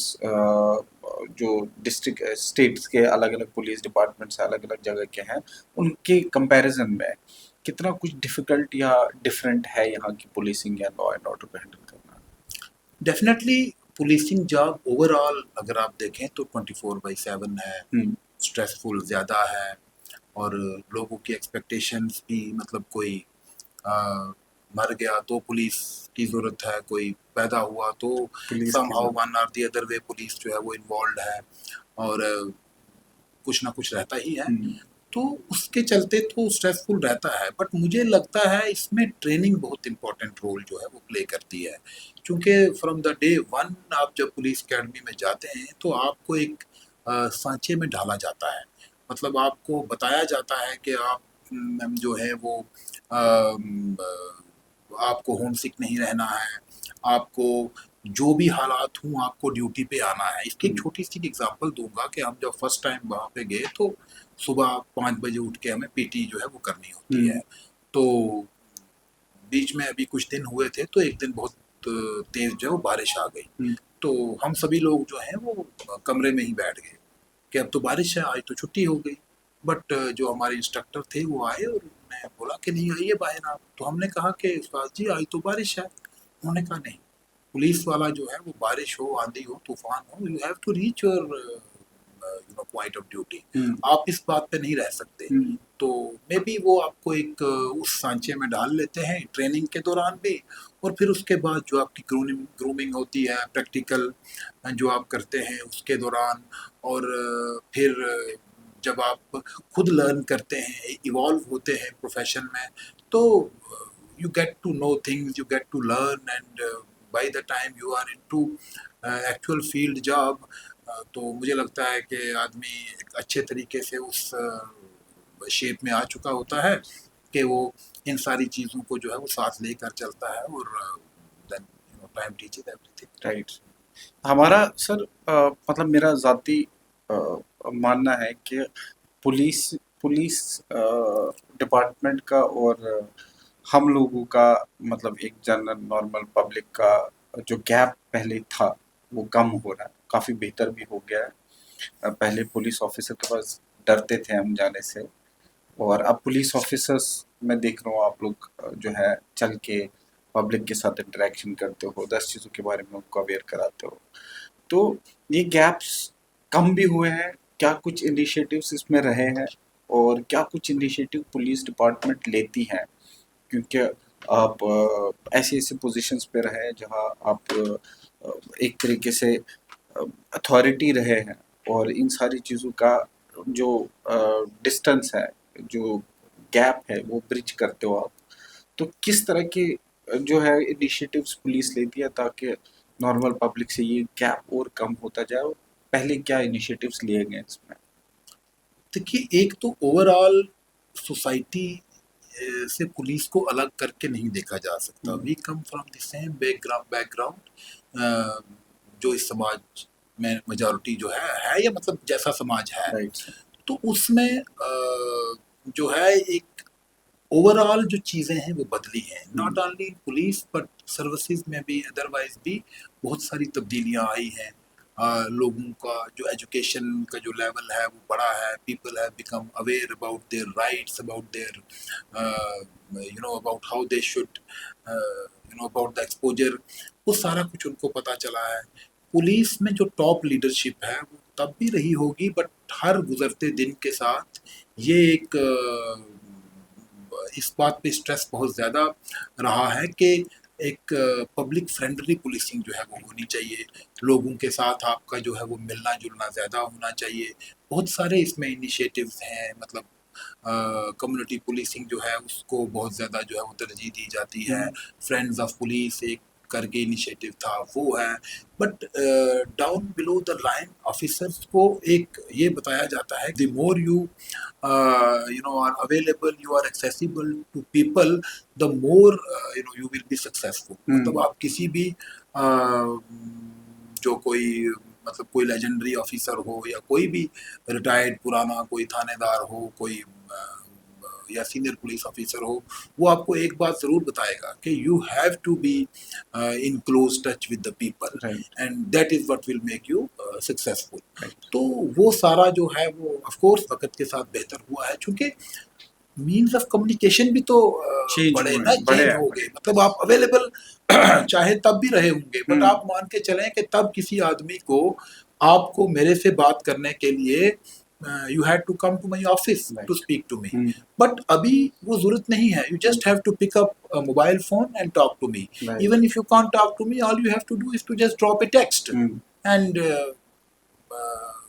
जो डिस्ट्रिक्ट स्टेट्स के अलग अलग पुलिस डिपार्टमेंट्स अलग अलग जगह के हैं उनके कंपैरिजन में कितना कुछ डिफिकल्ट या डिफरेंट है यहाँ की पुलिसिंग या लॉ एंड ऑर्डर को हैंडल करना। डेफिनेटली पुलिसिंग जॉब ओवरऑल अगर आप देखें तो 24/7 है, स्ट्रेसफुल ज़्यादा है। और लोगों की एक्सपेक्टेशंस भी, मतलब कोई मर गया तो पुलिस की ज़रूरत है, कोई पैदा हुआ तो पुलिस की समहाउ जरूरत। वन और द अदर वे पुलिस जो है वो इन्वॉल्व है। और कुछ ना कुछ रहता ही है। तो उसके चलते तो स्ट्रेसफुल रहता है, बट मुझे लगता है इसमें ट्रेनिंग बहुत इंपॉर्टेंट रोल जो है वो प्ले करती है। क्योंकि फ्रॉम द डे वन आप जब पुलिस अकेडमी में जाते हैं तो आपको एक सांचे में डाला जाता है। मतलब आपको बताया जाता है कि आप जो है वो आपको होम सिक नहीं रहना है, आपको जो भी हालात हों आपको ड्यूटी पे आना है। इसकी एक छोटी सी एग्जांपल दूंगा कि हम जब फर्स्ट टाइम वहाँ पे गए तो सुबह 5 बजे उठ के हमें पीटी जो है वो करनी होती है। तो बीच में अभी कुछ दिन हुए थे तो एक दिन बहुत तेज जो है वो बारिश आ गई। तो हम सभी लोग जो हैं वो कमरे में ही बैठ गए कि अब तो बारिश है, आज तो छुट्टी हो गई। बट जो हमारे इंस्ट्रक्टर थे वो आए और उन्होंने बोला कि नहीं आइए बाहर आप। तो हमने कहा कि उस्ताद जी आज तो बारिश है। उन्होंने कहा नहीं, पुलिस वाला जो है वो बारिश हो, आंधी हो, तूफान हो, you have to reach your point of duty. आप इस बात पे नहीं रह सकते। तो मे बी वो आपको एक उस सांचे में डाल लेते हैं ट्रेनिंग के दौरान भी। और फिर उसके बाद जो आपकी ग्रूमिंग होती है, प्रैक्टिकल जो आप करते हैं उसके दौरान। और फिर जब आप खुद लर्न करते हैं, इवॉल्व होते हैं प्रोफेशन में, तो you get to know things, you get to learn, and by the time you are into actual field job, तो मुझे लगता है कि आदमी एक अच्छे तरीके से उस शेप में आ चुका होता है कि वो इन सारी चीज़ों को जो है वो साथ लेकर चलता है, और then time teaches everything. Right. हमारा सर मतलब मेरा ज़ाती मानना है कि पुलिस पुलिस डिपार्टमेंट का और हम लोगों का मतलब एक जनरल नॉर्मल पब्लिक का जो गैप पहले था वो कम हो रहा है, काफ़ी बेहतर भी हो गया है। पहले पुलिस ऑफिसर के पास डरते थे हम जाने से, और अब पुलिस ऑफिसर्स मैं देख रहा हूँ आप लोग जो है चल के पब्लिक के साथ इंटरेक्शन करते हो, 10 चीज़ों के बारे में उनको अवेयर कराते हो। तो ये गैप्स कम भी हुए हैं, क्या कुछ इनिशिएटिव्स इसमें रहे हैं और क्या कुछ इनिशिएटिव पुलिस डिपार्टमेंट लेती हैं? क्योंकि आप ऐसी-ऐसी पोज़ीशंस पे रहे हैं जहाँ आप एक तरीके से अथॉरिटी रहे हैं, और इन सारी चीज़ों का जो डिस्टेंस है, जो गैप है वो ब्रिज करते हो आप। तो किस तरह के जो है इनिशिएटिव्स पुलिस लेती है ताकि नॉर्मल पब्लिक से ये गैप और कम होता जाए, और पहले क्या इनिशिएटिव्स लिए गए इसमें? देखिए, एक तो ओवरऑल सोसाइटी से पुलिस को अलग करके नहीं देखा जा सकता। We come from the same background, जो इस समाज में मेजॉरिटी जो है या मतलब जैसा समाज है, राइट सर। तो उसमें जो है एक ओवरऑल जो चीज़ें हैं वो बदली हैं, not only police but services में भी, अदरवाइज भी बहुत सारी तब्दीलियां आई हैं। लोगों का जो एजुकेशन का जो लेवल है वो बढ़ा है, people have become aware about their rights, about their about how they should about the exposure, वो सारा कुछ उनको पता चला है। पुलिस में जो टॉप लीडरशिप है वो तब भी रही होगी, बट हर गुजरते दिन के साथ ये एक इस बात पे स्ट्रेस बहुत ज़्यादा रहा है कि एक पब्लिक फ्रेंडली पुलिसिंग जो है वो होनी चाहिए। लोगों के साथ आपका जो है वो मिलना जुलना ज़्यादा होना चाहिए। बहुत सारे इसमें इनिशिएटिव्स हैं, मतलब कम्युनिटी पुलिसिंग जो है उसको बहुत ज़्यादा जो है वो तरजीह दी जाती है। फ्रेंड्स ऑफ पुलिस एक करके इनिशिएटिव था, वो है। But down below the line officers को एक ये बताया जाता है, the more you are available, you are accessible to people, the more you will be successful. मतलब आप किसी भी जो कोई मतलब कोई लेजेंडरी ऑफिसर हो या कोई भी रिटायर्ड पुराना कोई थानेदार हो, कोई या सीनियर पुलिस ऑफिसर हो, वो आपको एक बात ज़रूर बताएगा कि you have to be in close touch with the people, and that is what will make you successful. तो वो सारा जो है वो ऑफ कोर्स वक्त के साथ बेहतर हुआ है, क्योंकि मीन्स ऑफ कम्युनिकेशन भी तो चेंज हो गए। मतलब आप अवेलेबल चाहे तब भी रहे होंगे, बट आप मान के चलें कि तब किसी आदमी को आपको मेरे से बात करने के लिए you had to come to my office to speak to me, but अभी वो जरूरत नहीं है। You just have to pick up mobile phone and talk to me. Even if you can't talk to me, all you have to do is to just drop a text, and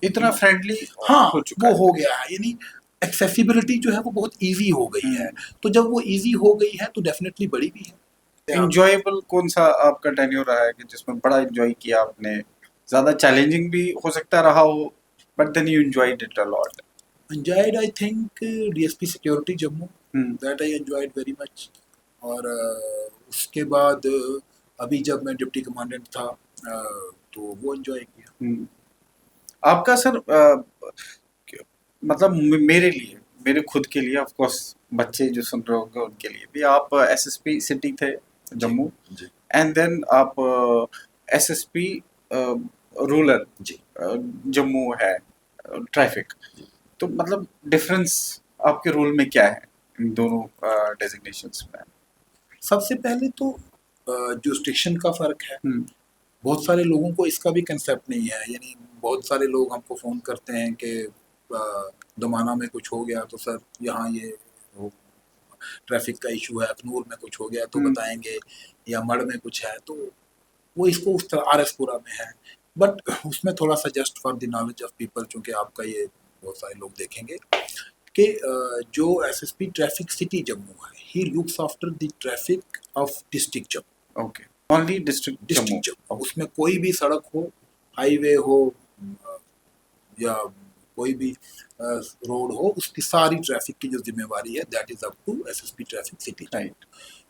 इतना friendly हाँ हो चुका वो हो गया है। यानी accessibility जो है वो बहुत इजी हो गई है। तो जब वो इजी हो गई है तो डेफिनेटली बड़ी भी है। इंजॉयबल कौन सा आपका टेन्योर रहा है कि जिसमें बड़ा एंजॉय किया आपने? ज्यादा चैलेंजिंग भी हो सकता रहा हो, but then you enjoyed it a lot. Enjoyed, I think, DSP Security Jammu, that I enjoyed very much। और उसके बाद अभी जब मैं डिप्टी कमांडेंट था तो वो एंजॉय किया। आपका सर मतलब मेरे लिए, मेरे खुद के लिए, ऑफ कोर्स बच्चे जो सुन रहे होंगे उनके लिए भी, आप एसएसपी सिटी थे जम्मू, एंड देन आप एसएसपी रूरल जम्मू है ट्रैफिक। तो मतलब डिफरेंस आपके रोल में क्या है इन दोनों डेजिग्नेशंस में? सबसे पहले तो जुरिस्डिक्शन का फर्क है। बहुत सारे लोगों को इसका भी कंसेप्ट नहीं है। यानी बहुत सारे लोग हमको फ़ोन करते हैं कि दमाना में कुछ हो गया तो सर यहाँ ये ट्रैफिक का इशू है, अखनूर में कुछ हो गया तो बताएंगे, या मड़ में कुछ है, तो वो इसको उस तरह आरएसपुरा में है। बट उसमें थोड़ा सा just for the knowledge of people, चूँकि आपका ये बहुत सारे लोग देखेंगे, कि जो एसएसपी ट्रैफिक सिटी जम्मू है, he looks after the traffic of district Jammu. Okay, only district Jammu. District Jammu, उसमें कोई भी सड़क हो, हाईवे हो, या कोई भी रोड हो, उसकी सारी ट्रैफिक की जो जिम्मेवारी है that is up to SSP traffic city. Right.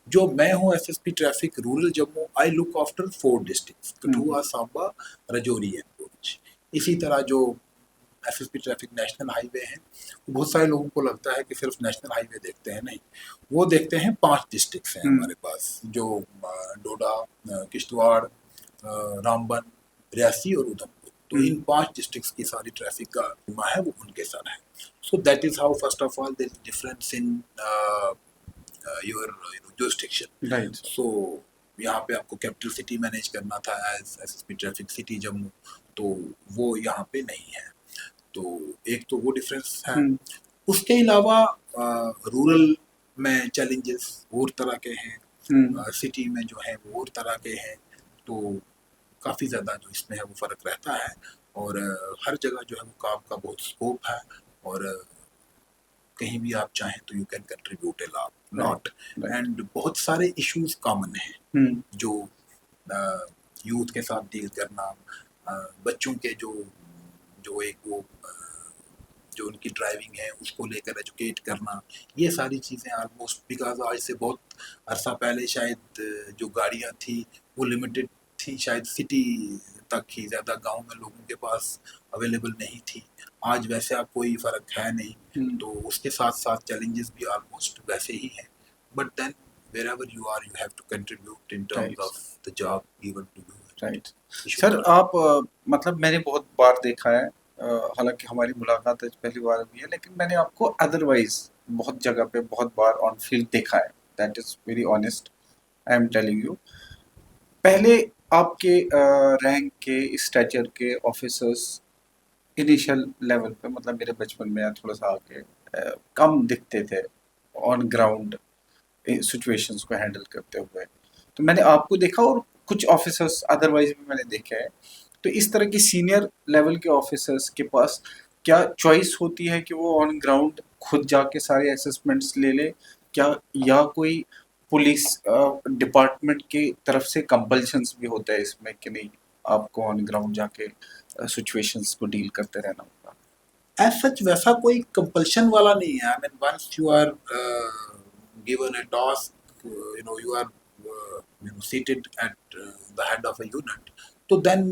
जो मैं हूँ SSP traffic rural Jammu, I look after 4 districts, Kathua, Samba, Rajouri and Poonch. इसी तरह जो एसएसपी ट्रैफिक नेशनल हाईवे है, बहुत सारे लोगों को लगता है कि सिर्फ नेशनल हाईवे देखते हैं, नहीं, वो देखते हैं 5 डिस्ट्रिक्ट्स हैं हमारे पास, जो डोडा, किश्तवाड़, रामबन, रियासी और उधमपुर। तो इन 5 डिस्ट्रिक्ट्स की सारी ट्रैफिक का जिम्मा है वो उनके सर है। So that is how first of all there is difference in your jurisdiction. Right. So यहाँ पे आपको कैपिटल सिटी मैनेज करना था as SSP traffic city Jammu, तो वो यहाँ पे नहीं है। तो एक तो वो डिफरेंस है। उसके अलावा रूरल में चैलेंजेस और तरह के हैं, सिटी में जो है वो और तरह के हैं। तो काफ़ी ज़्यादा जो इसमें है वो फ़र्क रहता है, और हर जगह जो है वो काम का बहुत स्कोप है, और कहीं भी आप चाहें तो you can contribute a lot, and बहुत सारे इश्यूज कॉमन हैं जो यूथ के साथ डील करना, बच्चों के जो जो एक वो जो उनकी ड्राइविंग है उसको लेकर एजुकेट करना, ये सारी चीज़ें ऑलमोस्ट, बिकॉज आज से बहुत अरसा पहले शायद जो गाड़ियाँ थी वो लिमिटेड थी, शायद सिटी तक ही, ज़्यादा गांव में लोगों के पास अवेलेबल नहीं थी। आज वैसे आप कोई फ़र्क है नहीं, तो उसके साथ साथ चैलेंजेस भी ऑलमोस्ट वैसे ही हैं, but then wherever you are, you have to contribute in terms of the job given to you. Right. Sir आप मतलब मैंने बहुत बार देखा है, हालांकि हमारी मुलाकात आज पहली बार हुई है, लेकिन मैंने आपको अदरवाइज बहुत जगह पे बहुत बार ऑन फील्ड देखा है। That is very honest, I am telling you. पहले आपके रैंक के, स्टैचर के ऑफिसर्स इनिशियल लेवल पे, मतलब मेरे बचपन में या थोड़ा सा आगे, कम दिखते थे ऑन ग्राउंड सिचुएशंस को हैंडल करते हुए। तो मैंने आपको देखा, और कुछ ऑफिसर्स अदरवाइज भी मैंने देखे हैं। तो इस तरह की सीनियर लेवल के ऑफिसर्स के पास क्या चॉइस होती है कि वो ऑन ग्राउंड खुद जाके सारे असेसमेंट्स ले ले, क्या, या कोई पुलिस डिपार्टमेंट की तरफ से कंपल्शंस भी होता है इसमें कि नहीं, आपको ऑन ग्राउंड जाके सिचुएशंस को डील करते रहना होगा? एज सच वैसा कोई कंपल्शन वाला नहीं है। I mean once you are given a task, you are seated at the head of a unit, तो then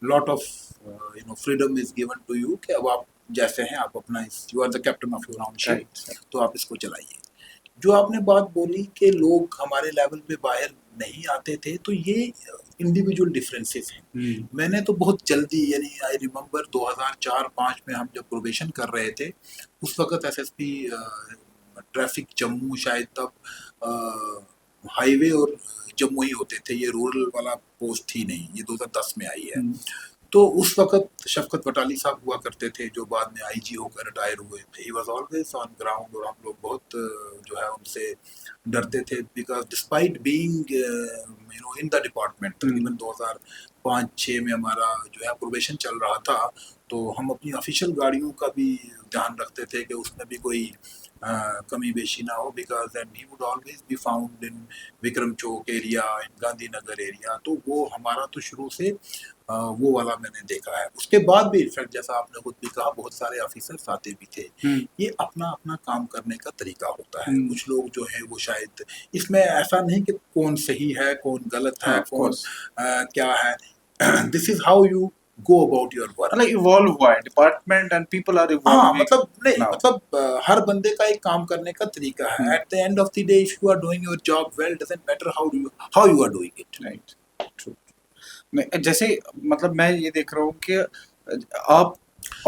lot of freedom is given to you कि अब आप जैसे हैं आप अपना, you are the captain of your own ship, तो आप इसको चलाइए। जो आपने बात बोली कि लोग हमारे लेवल पे बाहर नहीं आते थे, तो ये इंडिविजुअल डिफरेंसेस हैं। मैंने तो बहुत जल्दी, यानी आई रिमेम्बर 2004-05 में हम जब प्रोबेशन कर रहे थे, उस वक्त एसएसपी ट्रैफिक जम्मू शायद तब हाईवे और जम्मू ही होते थे, ये रूरल वाला पोस्ट ही नहीं, ये 2010 में आई है। तो उस वक्त शफकत वटाली साहब हुआ करते थे, जो बाद में आईजी होकर रिटायर हुए थे। He was always on ground, और हम लोग बहुत जो है उनसे डरते थे, because despite being in the department. तकरीबन 2005-06 में हमारा जो है प्रोबेशन चल रहा था, तो हम अपनी ऑफिशियल गाड़ियों का भी ध्यान रखते थे कि उसमें भी कोई कमी बेशी ना हो, because and he would always be found in Vikram Chowk area, in Gandhinagar area. तो वो हमारा तो शुरू से वो वाला मैंने देखा है। उसके बाद भी इनफैक्ट जैसा आपने खुद भी कहा, बहुत सारे ऑफिसर्स आते भी थे। ये अपना अपना काम करने का तरीका होता है। कुछ लोग जो है वो शायद, इसमें ऐसा नहीं कि कौन सही है कौन गलत है, कौन क्या है, this is how you go about your work. मतलब इवॉल्व हुआ है department and people are evolving. हाँ, मतलब नहीं, मतलब हर बंदे का एक काम करने का तरीका है। At the end of the day if you are doing your job well, doesn't matter how you are doing it. Right, true. जैसे मतलब मैं ये देख रहा हूँ कि आप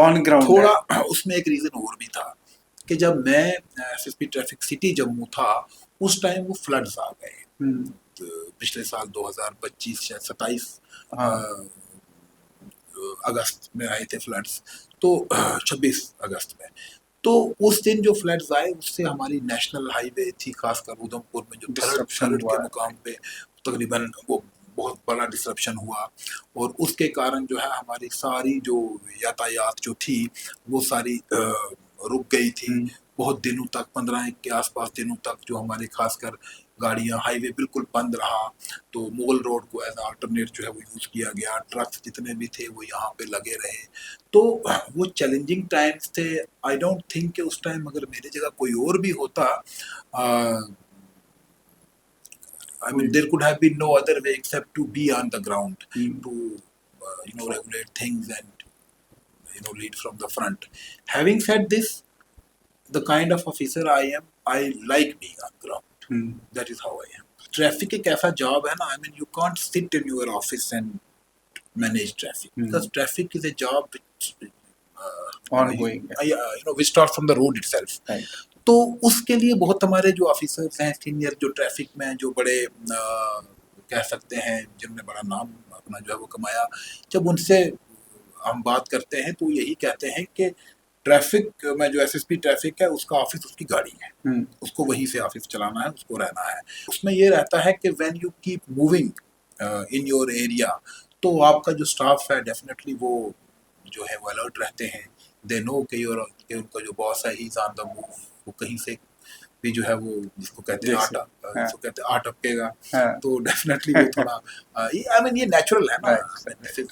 ऑन ग्राउंड, थोड़ा उसमें एक रीजन और भी था कि जब मैं एसएसपी ट्रैफिक सिटी जम्मू था, उस टाइम वो फ्लड्स आ गए। पिछले साल 2025 या 27 अगस्त में आए थे फ्लड्स, तो 26 अगस्त में। तो उस दिन जो फ्लड्स आए, उससे हमारी नेशनल हाईवे थी, खासकर उधमपुर में जो थर्ड के मुकाम पे तकरीबन वो बहुत बड़ा डिसरप्शन हुआ, और उसके कारण जो है हमारी सारी जो यातायात जो थी वो सारी रुक गई थी हम्म, बहुत दिनों तक, 15 के आसपास दिनों तक, जो हमारे खासकर गाड़ियां, हाईवे बिल्कुल बंद रहा, तो मुगल रोड को एज अल्टरनेट जो है वो यूज किया गया, ट्रक्स जितने भी थे वो यहाँ पे लगे रहे। तो वो चैलेंजिंग टाइम्स थे। आई डोंट थिंक कि उस टाइम अगर मेरी जगह कोई और भी होता, I mean, कोई there could have been no other way except to be on the ground hmm, to, regulate things and, lead from the front. Having said this, the kind of officer I am, I like being on ground. Hmm, That is how I am. Traffic एक ऐसा job है ना, I mean, you can't sit in your office and manage traffic because traffic is a job which, ongoing है, which starts from the road itself. right, तो उसके लिए बहुत हमारे जो ऑफिसर्स हैं सीनियर, जो ट्रैफिक में जो बड़े कह सकते हैं जिन्होंने बड़ा नाम अपना जो है वो कमाया, जब उनसे हम बात करते हैं तो यही कहते हैं कि ट्रैफिक में जो एसएसपी ट्रैफिक है उसका ऑफिस उसकी गाड़ी है, उसको वहीं से ऑफिस चलाना है, उसको रहना है। उसमें ये रहता है कि when you keep moving in your area, तो आपका जो स्टाफ है डेफिनेटली वो जो है वो अलर्ट रहते हैं। दे नो कि उनका जो बॉस है he is on the move, वो कहीं से भी जो है वो जिसको कहते हैं जैसे, हाँ, जिसको कहते हैं टपकेगा, हाँ, तो डेफिनेटली वो थोड़ा आई मीन ये नेचुरल है ना। right, This is,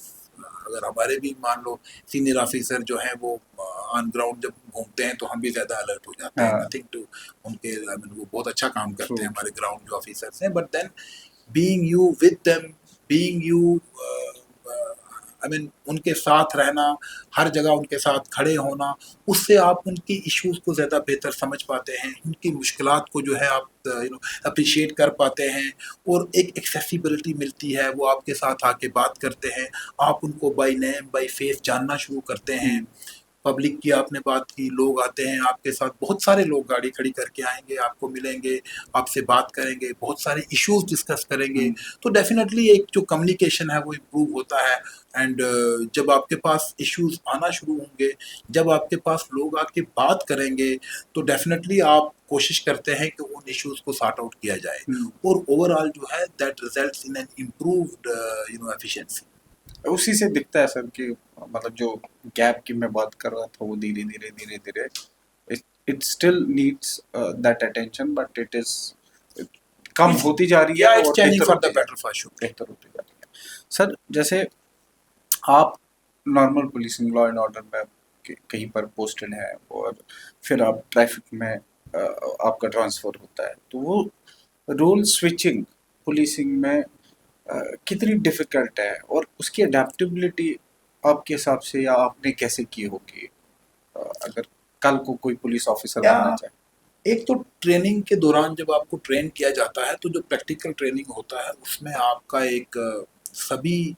अगर हमारे भी मान लो सीनियर ऑफिसर जो हैं वो ऑन ग्राउंड जब घूमते हैं तो हम भी ज़्यादा अलर्ट हो जाते हैं। हाँ, नथिंग टू उनके, आई मीन वो बहुत अच्छा काम करते true, हैं हमारे ग्राउंड जो ऑफिसर्स हैं, but then being you with them, being you, I mean उनके साथ रहना, हर जगह उनके साथ खड़े होना, उससे आप उनकी इश्यूज को ज़्यादा बेहतर समझ पाते हैं, उनकी मुश्किलात को जो है आप अप्रिशिएट कर पाते हैं, और एक एक्सेसिबिलिटी मिलती है, वो आपके साथ आके बात करते हैं, आप उनको बाय नेम बाय फेस जानना शुरू करते हैं। पब्लिक की आपने बात की, लोग आते हैं आपके साथ, बहुत सारे लोग गाड़ी खड़ी करके आएंगे, आपको मिलेंगे, आपसे बात करेंगे, बहुत सारे इश्यूज डिस्कस करेंगे, तो डेफिनेटली एक जो कम्युनिकेशन है वो इम्प्रूव होता है। एंड जब आपके पास इश्यूज आना शुरू होंगे, जब आपके पास लोग आके बात करेंगे, तो डेफिनेटली आप कोशिश करते हैं कि उन इश्यूज को सॉर्ट आउट किया जाए, और ओवरऑल जो है that results in an improved efficiency. उसी से दिखता है सर कि मतलब जो गैप की मैं बात कर रहा था वो धीरे धीरे धीरे धीरे it still needs that attention but it is come होती जा रही है और बेहतर होती जा रही है। सर जैसे आप normal policing law and order में कहीं पर पोस्टेड हैं और फिर आप ट्रैफिक में आपका ट्रांसफर होता है, तो वो रोल स्विचिंग पुलिसिंग में कितनी डिफिकल्ट है और उसकी अडेप्टेबिलिटी आपके हिसाब से या आपने कैसे की होगी अगर कल को कोई पुलिस ऑफिसर बनना चाहे? एक तो ट्रेनिंग के दौरान जब आपको ट्रेन किया जाता है, तो जो प्रैक्टिकल ट्रेनिंग होता है उसमें आपका एक सभी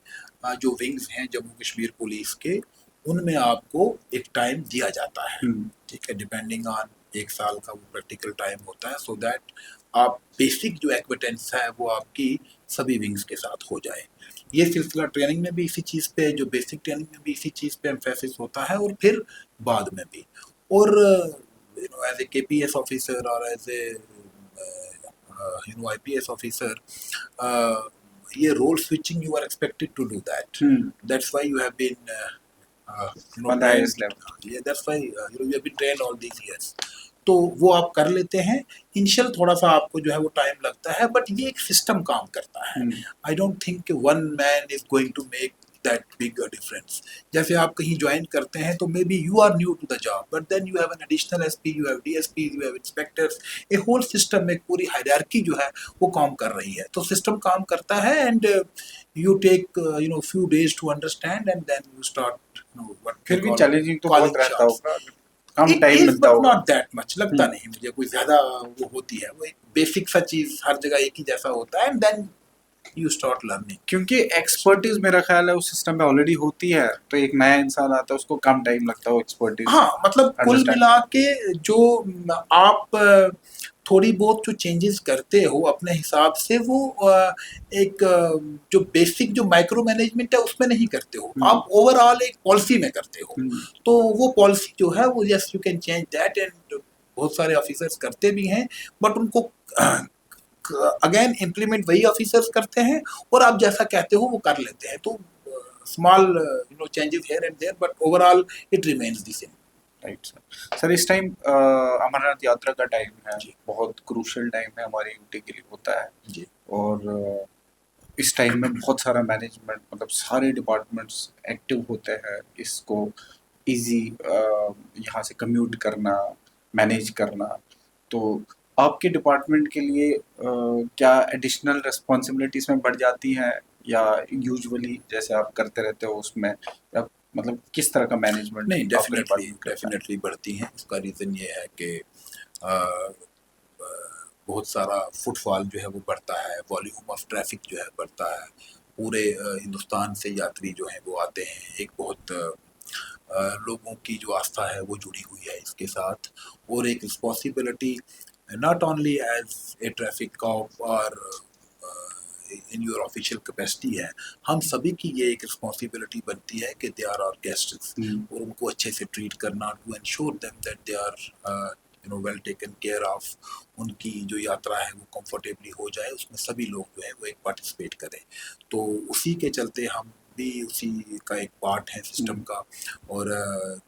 जो विंग्स हैं जम्मू कश्मीर पुलिस के, उनमें आपको एक टाइम दिया जाता है, ठीक है, डिपेंडिंग ऑन 1 साल का वो प्रैक्टिकल टाइम होता है, सो दैट आप बेसिक जो एक्विटेंस है वो आपकी सभी विंग्स के साथ हो जाए। ये सिलसिला ट्रेनिंग में भी इसी चीज़ पे, जो बेसिक ट्रेनिंग में भी इसी चीज़ पे एम्फेसिस होता है, और फिर बाद में भी। और एज ए KPS ऑफिसर और एज ए IPS ऑफिसर, ये role switching you are expected to do that, that's why you have been that's why you have been trained all these years. तो वो आप कर लेते हैं। इनिशियल थोड़ा सा आपको जो है वो टाइम लगता है, बट ये एक सिस्टम काम करता है। आई डोंट थिंक कि one man is going to make that big difference. जैसे आप कहीं ज्वाइन करते हैं तो maybe you are new to the job, but then you have an additional SP, you have DSP, you have inspectors, a whole system, एक पूरी hierarchy जो है वो काम कर रही है। तो सिस्टम काम करता है, and you take few days to understand, and then you start फिर भी चैलेंजिंग तो बहुत रहता होगा, कम टाइम मिलता होगा। नॉट दैट मच, लगता नहीं मुझे कोई ज्यादा वो होती है, वो एक बेसिक सा चीज हर जगह एक ही जैसा होता है, and then you start learning. क्योंकि एक्सपर्टीज मेरा ख्याल है उस सिस्टम में ऑलरेडी होती है, तो एक नया इंसान आता है उसको कम टाइम लगता है वो एक्सपर्टीज। हाँ, मतलब कुल मिला के जो आप थोड़ी बहुत जो चेंजेस करते हो अपने हिसाब से, वो एक जो बेसिक जो माइक्रो मैनेजमेंट है उसमें नहीं करते हो, आप ओवरऑल एक पॉलिसी में करते हो। तो वो पॉलिसी जो है वो yes you can change that, and बहुत सारे ऑफिसर्स करते भी हैं, बट उनको अगेन इम्प्लीमेंट वही ऑफिसर्स करते हैं, और आप जैसा कहते हो वो कर लेते हैं। तो small changes here and there, but overall it remains the same. Right sir. Sir इस टाइम अमरनाथ यात्रा का टाइम है, जी बहुत क्रूशल टाइम है हमारे यूटी के लिए होता है। जी और इस टाइम में बहुत सारा मैनेजमेंट, मतलब सारे डिपार्टमेंट्स एक्टिव होते हैं इसको इजी यहाँ से कम्यूट करना, मैनेज करना। तो आपके डिपार्टमेंट के लिए क्या एडिशनल रिस्पॉन्सिबिलिटीज में बढ़ जाती हैं, या यूजुअली जैसे आप करते रहते हो उसमें, या मतलब किस तरह का मैनेजमेंट नहीं, आपका डेफिनेटली डिपार्टमेंट करता है? डेफिनेटली बढ़ती हैं। उसका रीज़न ये है कि अ, बहुत सारा फुटफॉल जो है वो बढ़ता है, वॉल्यूम ऑफ ट्रैफिक जो है बढ़ता है। पूरे हिंदुस्तान से यात्री जो हैं वो आते हैं। एक बहुत लोगों की जो आस्था है वो जुड़ी हुई है इसके साथ। और एक responsibility not only as a traffic cop और इन योर ऑफिशियल कैपेसिटी है, हम सभी की ये एक रिस्पॉन्सिबिलिटी बनती है कि they are our guests, hmm, और उनको अच्छे से ट्रीट करना, to ensure them that they are well taken care of. उनकी जो यात्रा है वो कंफर्टेबली हो जाए, उसमें सभी लोग जो है वो एक पार्टिसिपेट करें। तो उसी के चलते हम भी उसी का एक पार्ट है सिस्टम हम्म, का। और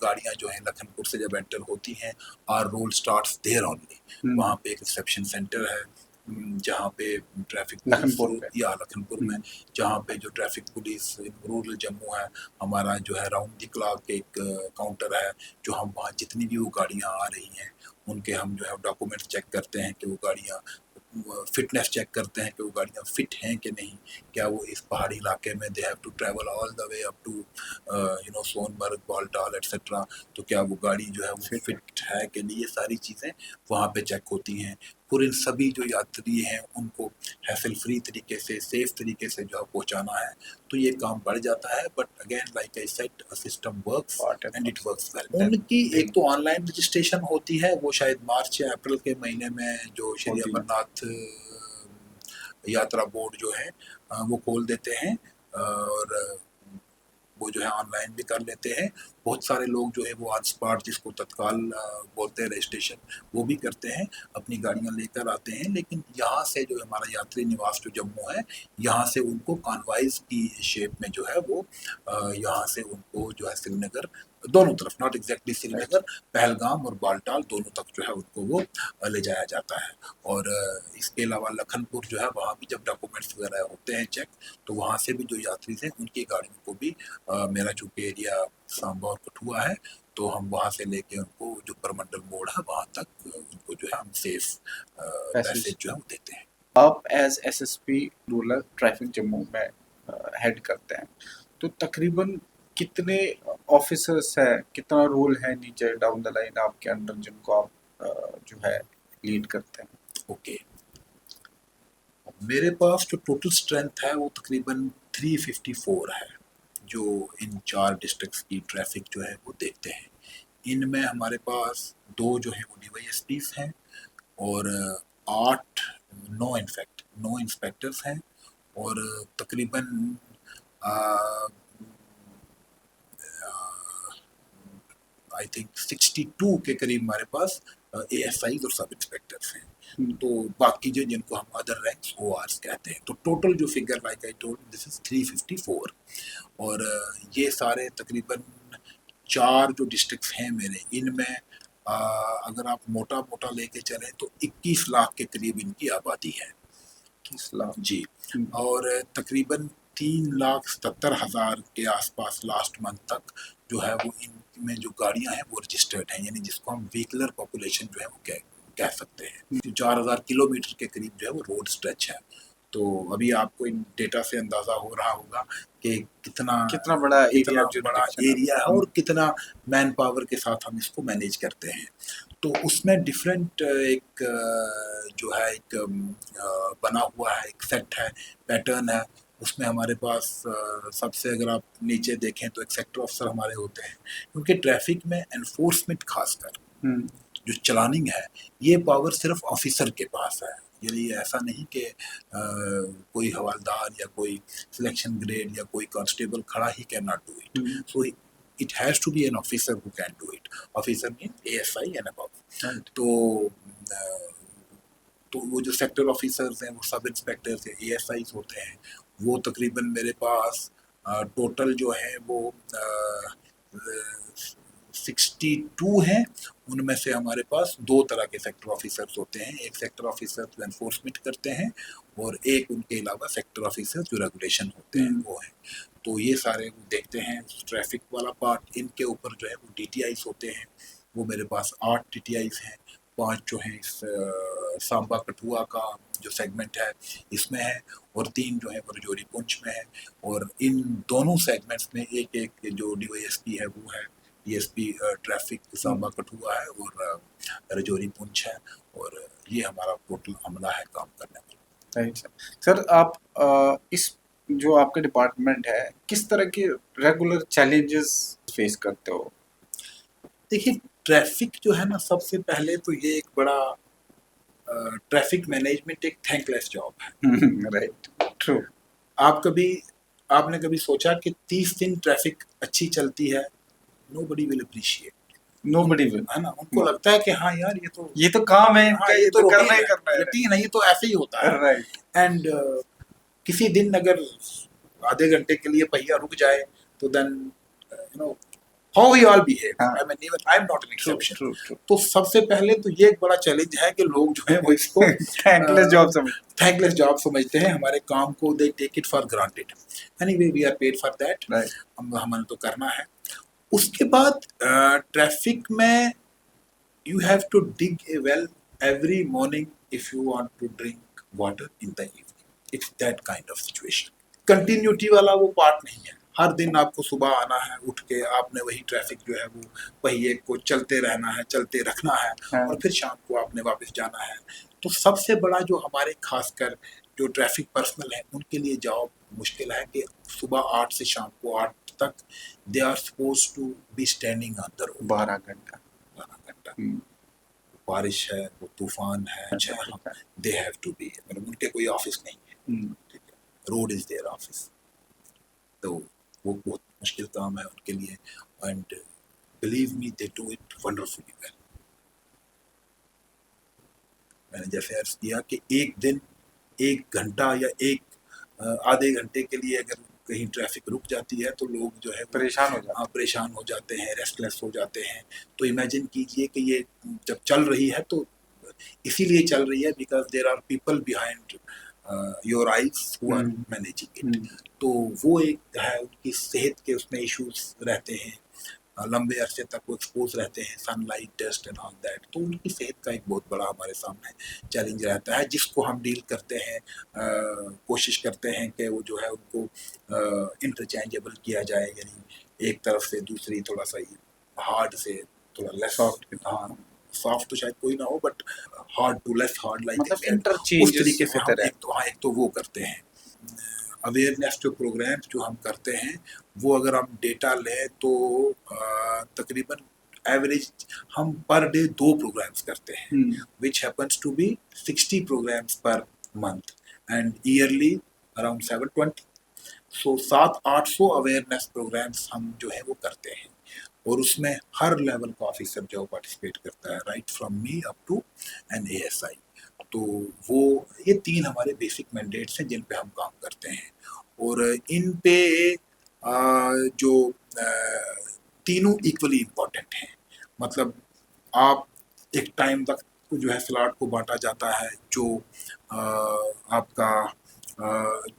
गाड़ियाँ जो हैं लखनपुर से जब एंटर होती हैं, our role starts there only. Hmm, वहाँ पे एक रिसेप्शन सेंटर है, जहाँ पे ट्रैफिक पुलिस लखनपुर पे। या लखनपुर में, जहाँ पे जो ट्रैफिक पुलिस रूरल जम्मू है, हमारा जो है राउंड द क्लॉक एक काउंटर है, जो हम वहाँ जितनी भी वो गाड़ियाँ आ रही हैं उनके हम जो है डॉक्यूमेंट्स चेक करते हैं कि वो गाड़ियाँ, फिटनेस चेक करते हैं कि वो गाड़ियाँ फिट हैं कि नहीं। क्या वो इस पहाड़ी इलाके में they have to travel all the way up to Sonamarg, Baltal et cetera, तो क्या वो गाड़ी जो है वो फिट है। फिट है कि नहीं, ये सारी चीज़ें वहाँ पे चेक होती हैं। फिर इन सभी जो यात्री हैं उनको हैसल फ्री तरीके से, सेफ तरीके से जो है पहुँचाना है। तो ये काम बढ़ जाता है, but again like I said, system works part and and it works well. Then उनकी एक देन तो ऑनलाइन रजिस्ट्रेशन होती है, वो शायद मार्च या अप्रैल के महीने में जो श्री होती है। अमरनाथ यात्रा बोर्ड जो है वो खोल देते हैं। और वो जो है ऑनलाइन भी कर लेते हैं। बहुत सारे लोग जो है वो ऑन स्पॉट, जिसको तत्काल बोलते हैं रजिस्ट्रेशन, वो भी करते हैं, अपनी गाड़ियाँ लेकर आते हैं। लेकिन यहाँ से जो हमारा यात्री निवास जो जम्मू है, यहाँ से उनको कॉन्वाइज की शेप में जो है वो यहाँ से उनको जो है श्रीनगर, दोनों तरफ, not exactly right. Srinagar, Pahalgam और बालटाल दोनों तक जो है उनको वो ले जाया जाता है। और इसके अलावा लखनपुर जो है वहाँ भी जब डॉक्यूमेंट्स वगैरह होते हैं चेक, तो वहाँ से भी जो यात्री हैं उनकी गाड़ियों को भी मेरा चूँकि एरिया सांबा और कठुआ है, तो हम वहाँ से लेके उनको जो परमंडल मोड़ है वहाँ तक उनको जो है हम सेफ पैसेज पैसेज। जो है वो देते हैं। आप as SSP rural traffic Jammu में हेड करते हैं, तो तकरीबन कितने ऑफिसर्स हैं, कितना रोल है नीचे डाउन द लाइन आपके अंडर जिनको आप जो है लीड करते हैं? ओके, मेरे पास जो टोटल स्ट्रेंथ है वो तकरीबन 354 है, जो इन 4 डिस्ट्रिक्ट्स की ट्रैफिक जो है वो देखते हैं। इनमें हमारे पास 2 जो हैं वो डीवाईएसपीज हैं, और 8 9 इनफैक्ट 9 इंस्पेक्टर्स हैं, और तकरीबन अ, आई थिंक 62 के करीब हमारे पास एएसआईज और सब इंस्पेक्टर्स हैं। हम्म, तो बाकी जो जिनको हम अदर रैंक्स ओआरस कहते हैं, तो टोटल जो figure like I told this is 354। और ये सारे तकरीबन 4 जो डिस्ट्रिक्ट्स हैं मेरे, इनमें अगर आप मोटा मोटा लेके चलें तो 21 लाख के करीब इनकी आबादी है 21 लाख। जी। हम्म, और तकरीबन 3,77,000 के आसपास लास्ट मंथ तक जो है वो इनमें जो गाड़ियां हैं वो रजिस्टर्ड हैं, यानी जिसको हम व्हीकलर पॉपुलेशन जो है वो कह सकते हैं। हम्म, जो 4,000 किलोमीटर के करीब जो है वो रोड स्ट्रेच है। तो अभी आपको इन डेटा से अंदाज़ा हो रहा होगा कि कितना कितना बड़ा एरिया कितना ऑफ बड़ा जुरिडिक्शन है एरिया है हम। और कितना मैन पावर के साथ हम इसको मैनेज करते हैं। तो उसमें डिफरेंट एक जो है एक बना हुआ है, एक सेट है, पैटर्न है। उसमें हमारे पास सबसे अगर आप नीचे देखें तो एक सेक्टर अफसर हमारे होते हैं, क्योंकि ट्रैफिक में एनफोर्समेंट खासकर हम्म, जो चलानिंग है, ये पावर सिर्फ ऑफिसर के पास है। यानी ऐसा नहीं कि कोई हवलदार या कोई सिलेक्शन ग्रेड या कोई कांस्टेबल खड़ा ही can not do it. Hmm, so it has to be an officer who can do it. Officer mean ASI and above. Right. तो तो वो जो सेक्टर ऑफिसर्स हैं वो सब इंस्पेक्टर्स या एएसआईज होते हैं। वो तकरीबन मेरे पास टोटल जो है वो 62 हैं। उनमें से हमारे पास 2 तरह के सेक्टर ऑफिसर्स होते हैं, एक सेक्टर ऑफिसर जो एनफोर्समेंट करते हैं और एक उनके अलावा सेक्टर ऑफिसर जो रेगुलेशन होते हैं वो हैं। तो ये सारे वो देखते हैं ट्रैफिक वाला पार्ट। इनके ऊपर जो है वो DTIs होते हैं। वो मेरे पास 8 DTIs हैं, 5 जो हैं इस सांबा कठुआ का जो सेगमेंट है इसमें है और 3 जो है वो रजौरी पुंछ में है। और इन दोनों सेगमेंट्स में एक एक जो DYSP है वो है, DSP ट्रैफिक सांबा कठुआ है और रजौरी पुंछ है। और ये हमारा टोटल अमला है काम करने वाला। Right sir. सर आप इस जो आपका डिपार्टमेंट है किस तरह के रेगुलर चैलेंजेस फेस करते हो? देखिए ट्रैफिक जो है ना, सबसे पहले तो ये एक बड़ा ट्रैफिक मैनेजमेंट एक थैंकलेस जॉब है। Right, true. आपने कभी सोचा कि 30 दिन ट्रैफिक अच्छी चलती है? Nobody will appreciate, nobody will, है ना। उनको लगता है कि हाँ यार ये तो काम है इनका, हाँ, ये तो करना ही रूटीन करना है। रूटीन है, ये तो ऐसे ही होता है। राइट। एंड किसी दिन अगर आधे घंटे के लिए पहिया रुक जाए तो then you know how we all behave. हाँ। I mean even I am not an true, exception. True, true. तो सबसे पहले तो ये एक बड़ा चैलेंज है कि लोग जो है वो इसको थैंकलेस जॉब समझ। थैंकलेस जॉब समझते हैं। हमारे काम को they take it for granted. Anyway we are paid for that. Right. हमें तो करना है। उसके बाद ट्रैफिक में you have to dig a well every morning if you want to drink water in the evening. It's that kind of situation. Continuity वाला वो part नहीं है। हर दिन आपको सुबह आना है, उठ के आपने वही ट्रैफिक जो है वो पहिए को चलते रहना है, चलते रखना है। हाँ। और फिर शाम को आपने वापस जाना है। तो सबसे बड़ा जो हमारे खासकर जो ट्रैफिक पर्सनल है उनके लिए जॉब मुश्किल है कि सुबह 8 से शाम को 8 तक they are suppose to be standing on the road 12 घंटा। 12 घंटा। बारिश है, वो तूफान है, दे हैव टू बी, मतलब उनके कोई ऑफिस नहीं है, ठीक है, रोड इज देयर ऑफिस। तो वो बहुत मुश्किल काम है उनके लिए। And believe me they do it wonderfully well. मैंने जैसे अर्ज किया कि एक दिन 1 घंटा या आधे घंटे के लिए अगर कहीं ट्रैफिक रुक जाती है तो लोग जो है परेशान हो जाते हैं, रेस्टलेस हो जाते हैं। तो इमेजिन कीजिए कि ये जब चल रही है तो इसीलिए चल रही है because there are people behind your eyes who are managing it. तो वो एक है, उनकी सेहत के उसमें इश्यूज रहते हैं, लंबे अरसे तक वो एक्सपोज रहते हैं, sunlight, dust and all that. तो उनकी सेहत का एक बहुत बड़ा हमारे सामने चैलेंज रहता है जिसको हम डील करते हैं। कोशिश करते हैं कि वो जो है उनको इंटरचेंजेबल किया जाए, यानी एक तरफ से दूसरी थोड़ा सा हार्ड से थोड़ा लेस सॉफ्ट। हाँ, सॉफ्ट तो शायद कोई ना हो but hard to less hard, like मतलब इंटरचेंज उस तरीके से हम एक तो वो करते हैं। अवेयरनेस जो प्रोग्राम्स जो हम करते हैं वो अगर हम डेटा लें तो तकरीबन एवरेज हम पर डे 2 प्रोग्राम्स करते हैं, which happens to be 60 programmes per month and yearly around 720। So 700-800 awareness programmes हम जो है वो करते हैं। और उसमें हर लेवल का ऑफिसर जो पार्टिसिपेट करता है, right from me up to an ASI। तो वो ये 3 हमारे बेसिक मैंडेट्स हैं जिन पे हम काम करते हैं। और इन पे जो तीनों इक्वली इम्पोर्टेंट हैं। मतलब आप एक टाइम तक जो है स्लॉट को बांटा जाता है, जो आपका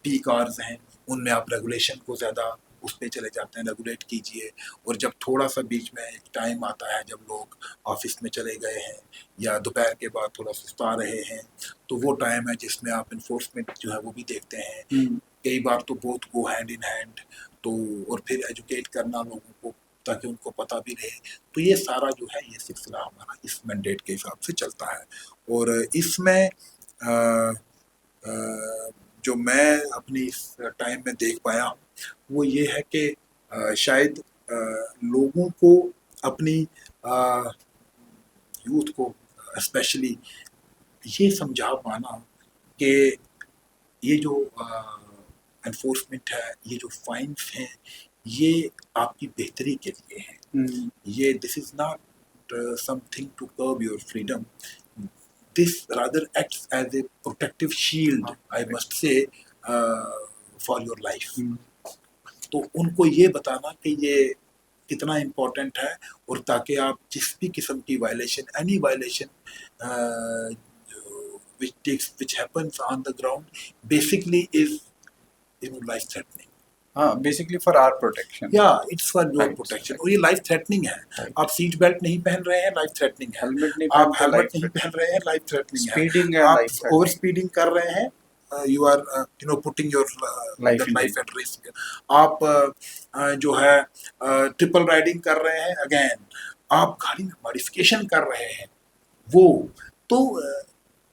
पीक आवर्स हैं उनमें आप रेगुलेशन को ज़्यादा उस पर चले जाते हैं, रेगुलेट कीजिए। और जब थोड़ा सा बीच में एक टाइम आता है जब लोग ऑफिस में चले गए हैं या दोपहर के बाद थोड़ा सुस्ता रहे हैं, तो वो टाइम है जिसमें आप इन्फोर्समेंट जो है वो भी देखते हैं। कई बार तो both go hand in hand. तो और फिर एजुकेट करना लोगों को ताकि उनको पता भी रहे। तो ये सारा जो है ये सिलसिला हमारा इस मैंडेट के हिसाब से चलता है। और इसमें जो मैं अपनी इस टाइम में देख पाया हूँ वो ये है कि शायद लोगों को अपनी यूथ को स्पेशली ये समझा पाना कि ये जो एनफोर्समेंट है, ये जो फाइन्स हैं, ये आपकी बेहतरी के लिए हैं। ये this is not something to curb your freedom, this rather acts as a protective shield, I must say, for your life. तो उनको ये बताना कि ये कितना इम्पोर्टेंट है, और ताकि आप जिस भी किस्म की violation, any violation which happens on the ground basically is life threatening. हाँ, बेसिकली फॉर आवर प्रोटेक्शन। या it's for your right, protection, और राइट, ये लाइफ थ्रेटनिंग है। राइट। आप सीट बेल्ट नहीं पहन रहे हैं, लाइफ थ्रेटनिंग है। हेलमेट नहीं आप पहनते, हेलमेट लाइफ नहीं पहन थ्रेटनिंग। रहे हैं, लाइफ थ्रेटनिंग है। स्पीडिंग है, आप लाइफ ओवर थ्रेटनिंग। स्पीडिंग कर रहे हैं, you are putting your life in life at risk. आप जो है ट्रिपल राइडिंग कर रहे हैं, अगेन आप गाड़ी में मॉडिफिकेशन कर रहे हैं, वो तो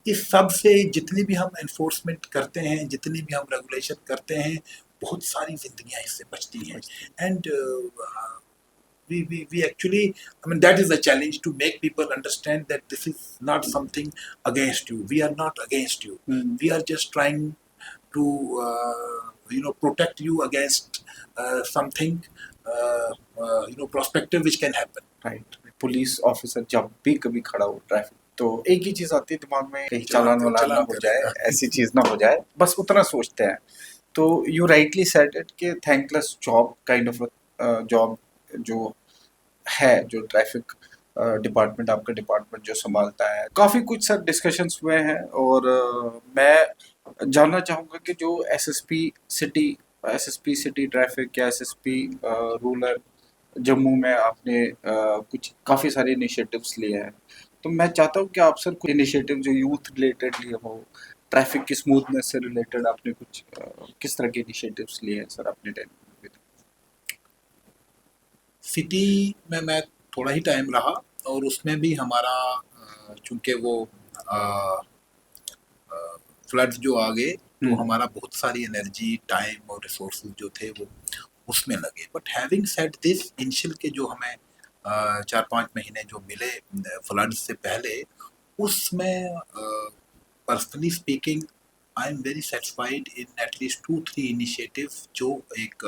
इस सब से जितनी भी हम एनफोर्समेंट करते हैं, जितनी भी हम रेगुलेशन करते हैं, बहुत सारी जिंदगियां इससे बचती हैं। And we actually, I mean, that is the challenge, to make people understand that this is not something against you. We are not against you. We are just trying to protect you against something prospective which can happen. Right. Police officer जब भी कभी खड़ा हो traffic, तो एक ही चीज आती है दिमाग में, कहीं चालान वालान ना हो जाए, ऐसी चीज ना हो जाए, बस उतना सोचते हैं। तो यू राइटली सेड इट कि thankless job kind of job जो है, जो ट्रैफिक डिपार्टमेंट, आपका डिपार्टमेंट जो संभालता है। काफ़ी कुछ सर डिस्कशंस हुए हैं, और मैं जानना चाहूँगा कि जो एसएसपी सिटी ट्रैफिक या एसएसपी रूरल जम्मू में आपने कुछ काफ़ी सारे इनिशिएटिव्स लिए हैं, तो मैं चाहता हूँ कि आप सर कुछ इनिशिएटिव जो यूथ रिलेटेड लिए हो, ट्रैफिक की स्मूथनेस से रिलेटेड आपने कुछ किस तरह के इनिशिएटिव्स लिए हैं सर अपने टाइम में? सिटी में मैं थोड़ा ही टाइम रहा, और उसमें भी हमारा चूंकि वो फ्लड्स जो आ गए, तो हमारा बहुत सारी एनर्जी, टाइम और रिसोर्सेज जो थे वो उसमें लगे। But having said this, initial के जो हमें 4-5 महीने जो मिले फ्लड से पहले, उसमें personally speaking I am very satisfied in at least 2-3 initiative, जो एक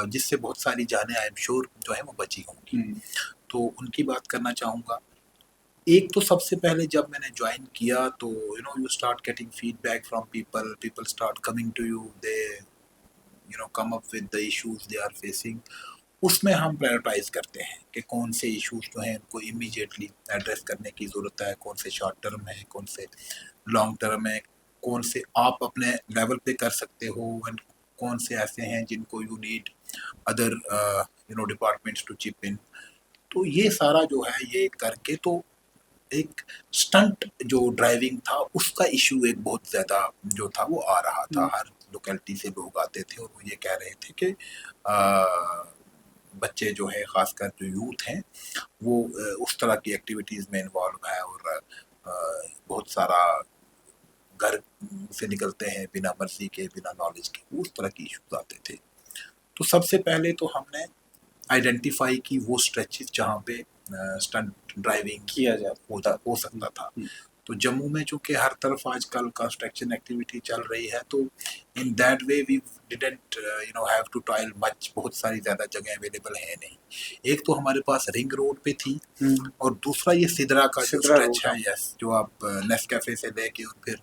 जिससे बहुत सारी जानें आई एम श्योर जो है वो बची होंगी। तो उनकी बात करना चाहूँगा। एक तो सबसे पहले जब मैंने ज्वाइन किया, तो you start getting feedback from people, people start coming to you, they come up with the issues they are facing. उसमें हम प्रायोरिटाइज करते हैं कि कौन से इश्यूज जो हैं उनको इमीडिएटली एड्रेस करने की ज़रूरत है, कौन से शॉर्ट टर्म है, कौन से लॉन्ग टर्म है, कौन से आप अपने लेवल पे कर सकते हो, एंड कौन से ऐसे हैं जिनको you need other departments to chip in. तो ये सारा जो है ये करके, तो एक स्टंट जो ड्राइविंग था उसका इशू एक बहुत ज़्यादा जो था वो आ रहा था। हर लोकेलिटी से लोग आते थे और वो ये कह रहे थे कि बच्चे जो है, ख़ासकर जो यूथ हैं, वो उस तरह की एक्टिविटीज़ में इन्वॉल्व है, और बहुत सारा घर से निकलते हैं बिना मर्जी के, बिना नॉलेज के, उस तरह की इश्यूज आते थे। तो सबसे पहले तो हमने आइडेंटिफाई की वो स्ट्रेचेस जहाँ पे स्टंट ड्राइविंग किया जाता हो सकता था। तो जम्मू में चूंकि हर तरफ आजकल कंस्ट्रक्शन एक्टिविटी चल रही है, तो in that way we didn't have to trial much, बहुत सारी ज़्यादा जगह अवेलेबल है नहीं। एक तो हमारे पास रिंग रोड पे थी, और दूसरा ये सिदरा का जो स्ट्रेच है, यस, जो आप नेस्कैफे से लेके और फिर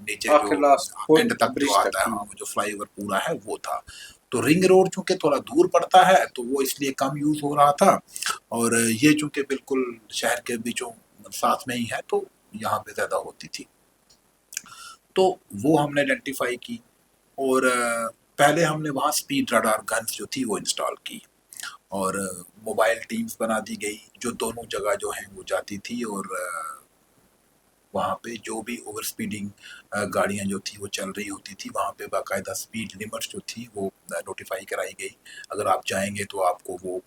नीचे जो एंड तक जो आता है, वो जो फ्लाईओवर पूरा है वो था। तो रिंग रोड चूंकि थोड़ा दूर पड़ता है, तो वो इसलिए कम यूज हो रहा था, और ये चूंकि बिल्कुल शहर के बीचों साथ में ही है, तो यहाँ पे ज़्यादा होती थी। तो वो हमने आइडेंटिफाई की, और पहले हमने वहाँ स्पीड रडार गन्स जो थी वो इंस्टॉल की, और मोबाइल टीम्स बना दी गई जो दोनों जगह जो है वो जाती थी, और वहाँ पे जो भी ओवर स्पीडिंग गाड़ियाँ जो थी वो चल रही होती थी, वहाँ पे बाकायदा स्पीड लिमिट्स जो थी वो नोटिफाई कराई गई। अगर आप जाएंगे तो आपको वो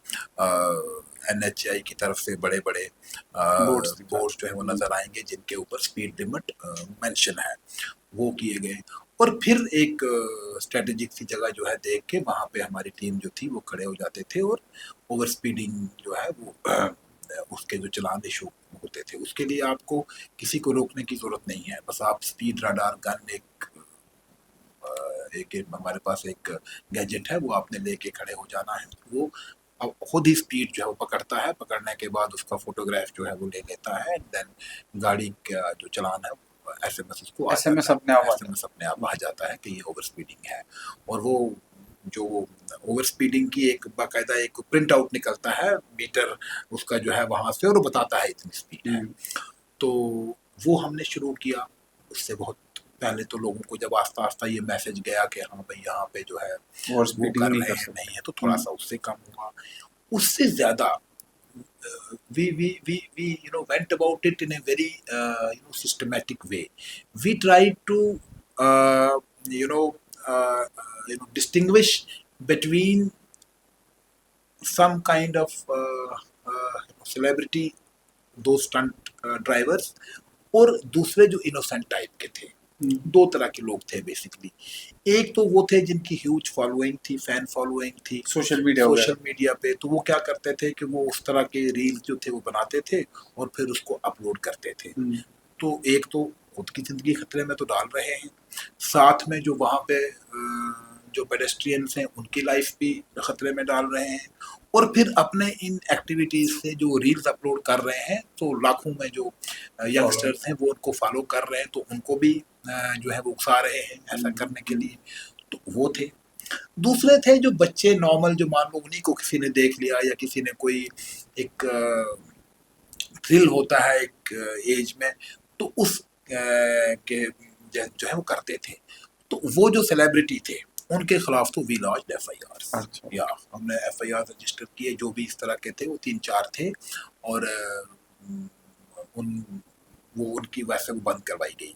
NHAI की तरफ से बड़े बड़े बोर्ड्स जो है वो नज़र आएंगे, जिनके ऊपर स्पीड लिमिट मेंशन है, वो किए गए। और फिर एक स्ट्रेटेजिक सी जगह जो है देख के, वहाँ पे हमारी टीम जो थी वो खड़े हो जाते थे, और ओवर स्पीडिंग जो है वो उसके जो चलान इशू होते थे, उसके लिए आपको किसी को रोकने की ज़रूरत नहीं है। बस आप स्पीड रडार गन एक हमारे पास एक गैजेट है, वो आपने लेके खड़े हो जाना है, वो अब खुद ही स्पीड जो है वो पकड़ता है। पकड़ने के बाद उसका फोटोग्राफ जो है वो ले लेता है, देन गाड़ी का जो चलान है SMS उसको SMS अपने आप आ जाता है कि ये ओवर स्पीडिंग है, और वो जो ओवर स्पीडिंग की एक बाकायदा एक प्रिंट आउट निकलता है, मीटर उसका जो है वहाँ से, और वो बताता है इतनी स्पीड है। तो वो हमने शुरू किया। उससे बहुत पहले तो लोगों को जब आस्ता आस्ता ये मैसेज गया कि हाँ भाई यहाँ पे जो है और वो स्पीडिंग कर नहीं रहे कर हैं, सकते। नहीं है, तो थोड़ा सा उससे कम हुआ। उससे ज़्यादा we went about it in a very systematic way. We tried to uh, you know distinguish between some kind of celebrity, दो स्टंट ड्राइवर्स, और दूसरे जो इनोसेंट टाइप के थे। दो तरह के लोग थे बेसिकली। एक तो वो थे जिनकी ह्यूज फॉलोइंग थी, फैन फॉलोइंग थी सोशल मीडिया सोशल वगैरह। मीडिया पे। तो वो क्या करते थे कि वो उस तरह के रील्स जो थे वो बनाते थे और फिर उसको अपलोड करते थे। तो एक तो खुद की ज़िंदगी खतरे में तो डाल रहे हैं, साथ में जो वहाँ पे जो पेडेस्ट्रियंस हैं उनकी लाइफ भी खतरे में डाल रहे हैं, और फिर अपने इन एक्टिविटीज़ से जो रील्स अपलोड कर रहे हैं तो लाखों में जो यंगस्टर्स हैं वो उनको फॉलो कर रहे हैं, तो उनको भी जो है वो उकसा रहे हैं ऐसा करने के लिए। तो वो थे। दूसरे थे जो बच्चे नॉर्मल, जो मान लो उन्हीं को किसी ने देख लिया, या किसी ने कोई एक थ्रिल होता है एक एज में, तो उस के जो है वो करते थे। तो वो जो सेलिब्रिटी थे उनके खिलाफ तो वी लॉन्च्ड एफआईआर। अच्छा। या हमने एफआईआर रजिस्टर किए, जो भी इस तरह के थे वो 3-4 थे, और उन वो उनकी वैसे वो बंद करवाई गई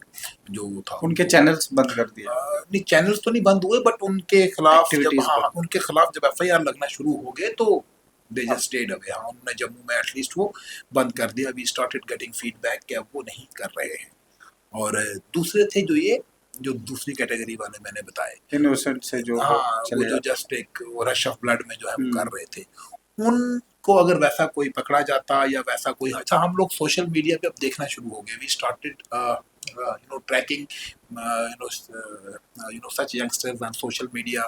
जो वो था। उनके चैनल्स बंद कर दिए, नहीं, चैनल्स तो नहीं बंद हुए, बट उनके खिलाफ जब एक्टिविटीज हाँ बंद। उनके खिलाफ जब एफआईआर लगना शुरू हो गए तो दे जस्ट स्टेड अवे। हाँ, उन्होंने जम्मू में एटलीस्ट वो बंद कर दिया। वी स्टार्टेड गेटिंग फीडबैक कि अब वो नहीं कर रहे हैं। और दूसरे थे जो ये जो दूसरी कैटेगरी वाले मैंने बताए, इनोसेंट से जो हाँ वो चले जो जाते जस्ट एक रश ऑफ ब्लड में जो है वो कर हैं। रहे थे, उनको अगर वैसा कोई पकड़ा जाता या वैसा कोई। अच्छा, हम लोग सोशल मीडिया पे अब देखना शुरू हो गए। We started tracking such youngsters on social media,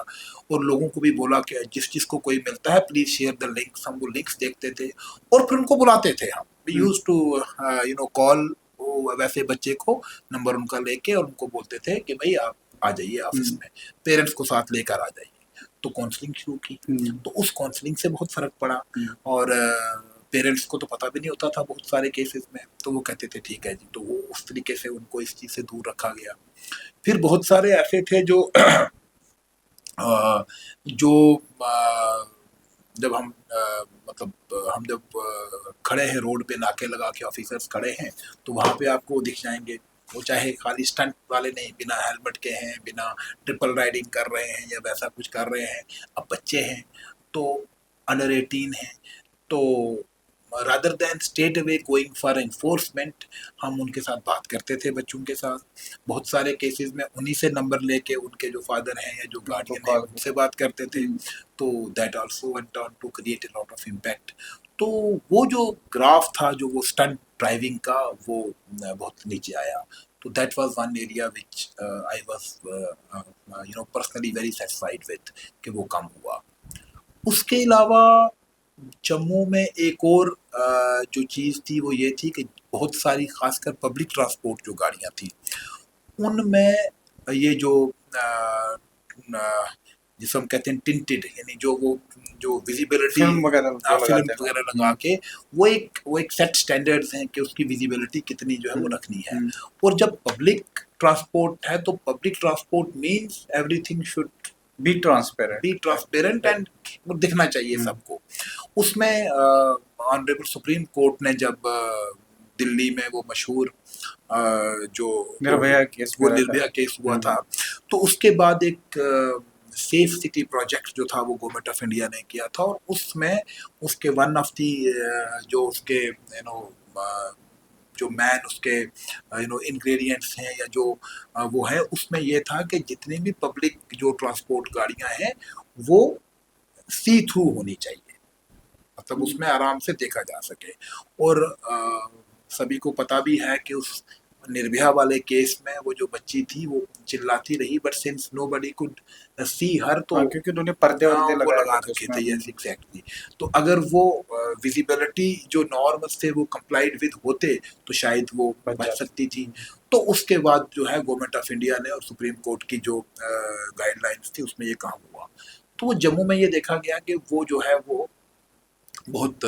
और लोगों को भी बोला कि जिस जिसको कोई मिलता है प्लीज शेयर द लिंक्स। हम वो लिंक्स देखते थे और फिर उनको बुलाते थे। हम वी यूज टू कॉल वैसे बच्चे को, नंबर उनका लेके, और उनको बोलते थे कि भाई आप आ जाइए ऑफिस में, पेरेंट्स को साथ लेकर आ जाइए। तो काउंसलिंग शुरू की। तो उस काउंसलिंग से बहुत फ़र्क पड़ा, और पेरेंट्स को तो पता भी नहीं होता था बहुत सारे केसेस में, तो वो कहते थे ठीक है जी। तो वो उस तरीके से उनको इस चीज़ से दूर रखा गया। फिर बहुत सारे ऐसे थे जो जो जब हम हम जब खड़े हैं रोड पे, नाके लगा के ऑफिसर्स खड़े हैं, तो वहाँ पे आपको दिख जाएंगे। वो चाहे खाली स्टंट वाले नहीं, बिना हेलमेट के हैं, बिना ट्रिपल राइडिंग कर रहे हैं या वैसा कुछ कर रहे हैं। अब बच्चे हैं तो अंडर 18 हैं, तो rather than state away going for enforcement, हम उनके साथ बात करते थे बच्चों के साथ। बहुत सारे केसेस में उन्हीं से नंबर लेके उनके जो फादर हैं या जो गार्डियन हैं उनसे बात करते थे। तो that also went on to create a lot of impact. तो वो जो ग्राफ था, जो वो स्टंट ड्राइविंग का, वो बहुत नीचे आया। तो that was one area which I was personally very satisfied with कि वो कम हुआ। उसके अलावा जम्मू में एक और जो चीज़ थी वो ये थी कि बहुत सारी खासकर पब्लिक ट्रांसपोर्ट जो गाड़ियाँ थी उनमें ये जो जिसे हम कहते हैं टिंटेड, यानी जो वो जो विजिबिलिटी फिल्म वगैरह जो फिल्म लगाते हैं। वगैरह लगा के, वो एक सेट स्टैंडर्ड्स हैं कि उसकी विजिबिलिटी कितनी जो है वो रखनी है। और जब पब्लिक ट्रांसपोर्ट है तो public transport means everything should be transparent. Be transparent and वो दिखना चाहिए सबको। उसमें ऑनरेबल सुप्रीम कोर्ट ने जब दिल्ली में वो मशहूर जो निर्भया केस वो वगैरह का। निर्भया केस हुआ था, तो उसके बाद एक सेफ सिटी प्रोजेक्ट जो था वो गवर्नमेंट ऑफ इंडिया ने किया था, और उसमें उसके वन ऑफ दी जो उसके जो मैन उसके इंग्रेडिएंट्स हैं या जो वो है, उसमें ये था कि जितनी भी पब्लिक जो ट्रांसपोर्ट गाड़ियां हैं वो सी थ्रू होनी चाहिए, मतलब उसमें आराम से देखा जा सके। और सभी को पता भी है कि उस निर्भया वाले केस में वो जो बच्ची थी वो चिल्लाती रही, but since nobody could see her, तो हाँ, क्योंकि उन्होंने पर्दे वर्दे वो लगाए लगा हुए थे रखे उसमें। थे। Yes, exactly. तो अगर वो विजिबिलिटी जो नॉर्म से वो कंप्लाइड विद होते तो शायद वो बच बच जाती। सकती थी। तो उसके बाद जो है गवर्नमेंट ऑफ इंडिया ने और सुप्रीम कोर्ट की जो गाइडलाइंस थी उसमें ये काम हुआ। तो वो जम्मू में ये देखा गया कि वो जो है वो बहुत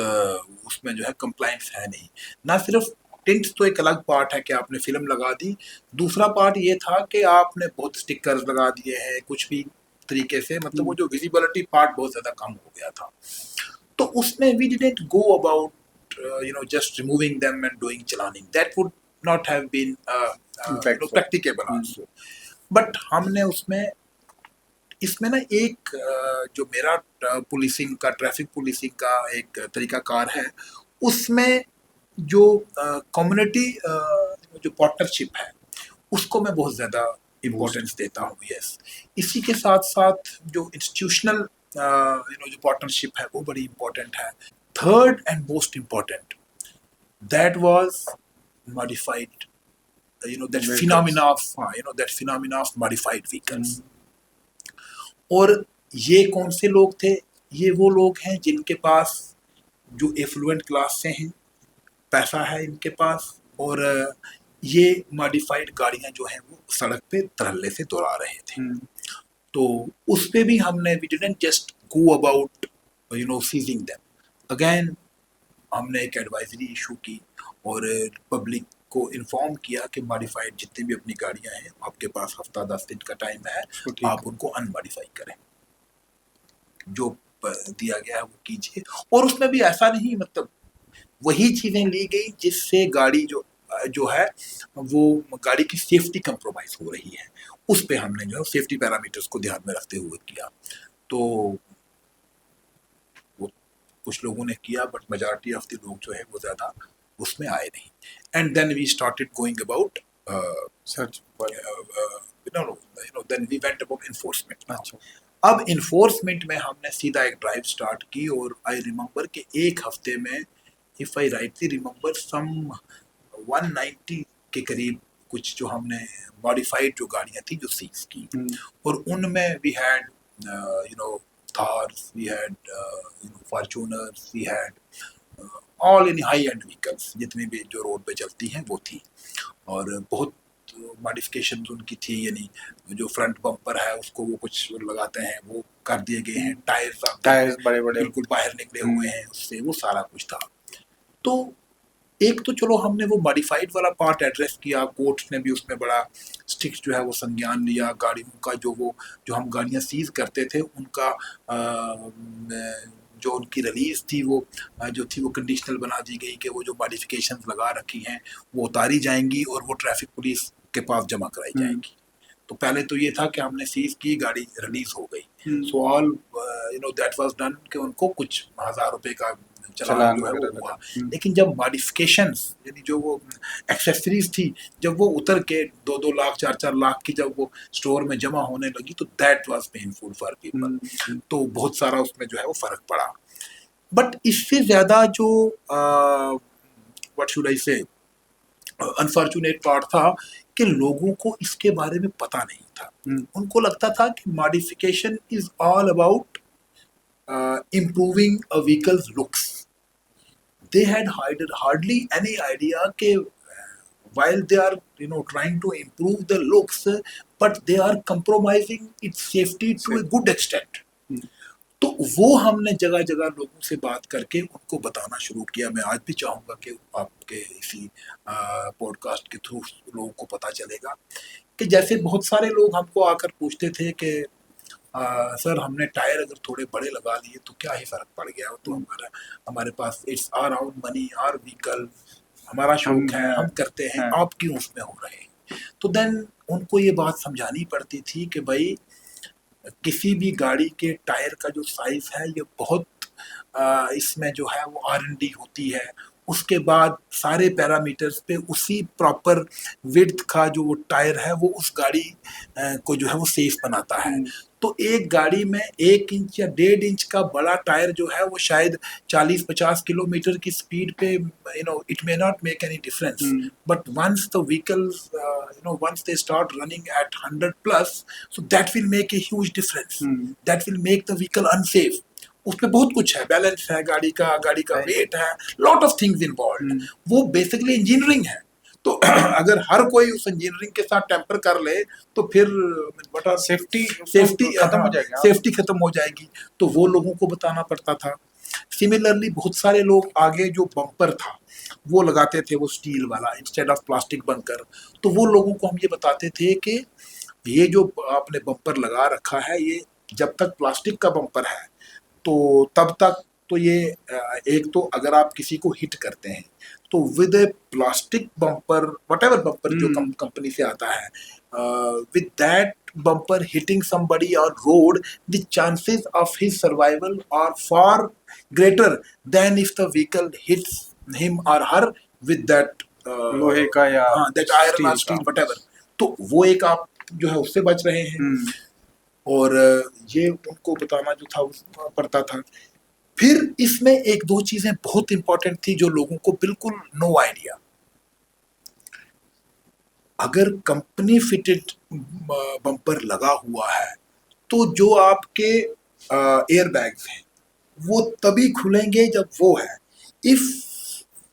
उसमें जो है कंप्लाइंस है नहीं। ना सिर्फ टिंट तो एक अलग पार्ट है कि आपने फिल्म लगा दी, दूसरा पार्ट ये था कि आपने बहुत स्टिकर्स लगा दिए हैं कुछ भी तरीके से, मतलब वो जो विजिबिलिटी पार्ट बहुत ज़्यादा कम हो गया था। तो उसमें we didn't go about just removing them and doing chalaning. That would not have been Impactful. practicable also. But हमने उसमें इसमें ना एक जो मेरा पुलिसिंग का ट्रैफिक पुलिसिंग का एक तरीकाकार है, उसमें जो कम्युनिटी जो पार्टनरशिप है उसको मैं बहुत ज़्यादा इम्पोर्टेंस देता हूँ। यस, इसी के साथ साथ जो इंस्टीट्यूशनल जो पार्टनरशिप है वो बड़ी इम्पोर्टेंट है। Third and most important, that was modified that Vehicles. phenomena of that phenomena of modified vehicles. और ये कौन से लोग थे? ये वो लोग हैं जिनके पास जो एफ्लुएंट क्लास से हैं, पैसा है इनके पास, और ये मॉडिफाइड गाड़ियां जो हैं वो सड़क पे धड़ल्ले से दौड़ा रहे थे। तो उस पे भी हमने we didn't just go about seizing them. Again हमने एक एडवाइजरी इशू की और पब्लिक को इन्फॉर्म किया कि मॉडिफाइड जितनी भी अपनी गाड़ियां हैं, आपके पास हफ्ता 10 दिन का टाइम है, आप उनको अनमॉडिफाई करें, जो दिया गया है वो कीजिए। और उसमें भी ऐसा नहीं, मतलब वही चीजें ली गई जिससे गाड़ी जो है वो गाड़ी की सेफ्टी कंप्रोमाइज हो रही है, उस पे हमने जो है सेफ्टी पैरामीटर्स को ध्यान में रखते हुए किया। तो वो कुछ लोगों ने किया, बट मेजॉरिटी ऑफ द लोग जो है वो ज्यादा उसमें आए नहीं। And then we started going about search then we went about enforcement. अब इन्फोर्समेंट में हमने सीधा एक ड्राइव स्टार्ट की, और आई रिमेंबर कि एक हफ्ते में, इफ आई राइटली रिमेंबर, सम 190 के करीब कुछ जो हमने मॉडिफाइड जो गाड़ियां थी जो सीज की, और उनमें we had Thars, we had Fortuners, we had all in high end vehicles, जितनी भी जो रोड पे चलती हैं वो थी। और बहुत मॉडिफिकेशन उनकी थी, यानी जो फ्रंट बम्पर है उसको वो कुछ लगाते हैं, वो कर दिए गए हैं, टायर्स बड़े बड़े बिल्कुल बाहर निकले हुए हैं उससे, वो सारा कुछ था। तो एक तो चलो हमने वो मॉडिफाइड वाला पार्ट एड्रेस किया, कोर्ट ने भी उसमें बड़ा स्ट्रिक्ट जो है वो संज्ञान लिया। गाड़ियों का जो हम गाड़ियां सीज करते थे उनका जो उनकी रिलीज थी वो कंडीशनल बना दी गई कि वो जो मॉडिफिकेशन लगा रखी हैं वो उतारी जाएंगी और वो ट्रैफिक पुलिस के पास जमा कराई जाएंगी। तो पहले तो ये था कि हमने सीज की, गाड़ी रिलीज हो गई, so all that was done कि उनको कुछ 1000 रुपए का चालान जो है वो हुआ। लेकिन जब मॉडिफिकेशंस, यानी जो वो एक्सेसरीज थी, जब वो उतर के 2-2 लाख 4-4 लाख की जब वो स्टोर में जमा होने लगी, तो that was painful for people. तो बहुत सारा उसमें जो है वो फर्क पड़ा। बट इससे ज्यादा जो व्हाट शुड आई से अनफॉर्चुनेट पार्ट था कि लोगों को इसके बारे में पता नहीं था। उनको लगता था कि modification is all about improving a vehicle's looks. They had hardly any idea कि while they are trying to improve the looks, but they are compromising its safety to a good extent. तो वो हमने जगह जगह लोगों से बात करके उनको बताना शुरू किया। मैं आज भी चाहूँगा कि आपके इसी पॉडकास्ट के थ्रू लोगों को पता चलेगा कि जैसे बहुत सारे लोग हमको आकर पूछते थे कि सर हमने टायर अगर थोड़े बड़े लगा लिए तो क्या ही फर्क पड़ गया, तो हमारे पास it's our own money, our vehicle, हमारा शौक है, हम करते हैं, आप क्यों उसमें हो रहे हैं। तो देन उनको ये बात समझानी पड़ती थी कि भाई किसी भी गाड़ी के टायर का जो साइज है ये बहुत इसमें जो है वो R&D होती है। उसके बाद सारे पैरामीटर्स पे उसी प्रॉपर विड्थ का जो वो टायर है वो उस गाड़ी को जो है वो सेफ बनाता है। तो एक गाड़ी में 1 इंच या 1.5 इंच का बड़ा टायर जो है वो शायद 40-50 किलोमीटर की स्पीड पे it may not make any difference, but once the vehicles once they start running at 100+, so that will make a huge difference, that will make the vehicle unsafe. उसमें बहुत कुछ है, बैलेंस है गाड़ी का wait है, lot of things involve. वो basically engineering है। तो अगर हर कोई उस इंजीनियरिंग के साथ टेम्पर कर ले तो फिर बटा सेफ्टी सेफ्टी खत्म हो जाएगा। सेफ्टी खत्म हो जाएगी। तो वो लोगों को बताना पड़ता था। सिमिलरली बहुत सारे लोग आगे जो बम्पर था वो लगाते थे, वो स्टील वाला इंस्टेड ऑफ प्लास्टिक बंकर। तो वो लोगों को हम ये बताते थे कि ये जो आपने बम्पर लगा रखा है, ये जब तक प्लास्टिक का बम्पर है तो तब तक तो ये एक तो अगर आप किसी को हिट करते हैं तो with A plastic bumper, what ever bumper जो कंपनी से आता है, with that bumper hitting somebody on road, the chances of his survival are far greater than if the vehicle hits him or her with that लोहे का या that iron or steel whatever। तो वो एक आप जो है उससे बच रहे हैं। और ये उनको बताना जो था पड़ता था। फिर इसमें एक दो चीजें बहुत इंपॉर्टेंट थी जो लोगों को बिल्कुल नो आइडिया। अगर कंपनी फिटेड बम्पर लगा हुआ है तो जो आपके एयर बैग्स हैं वो तभी खुलेंगे जब वो है, if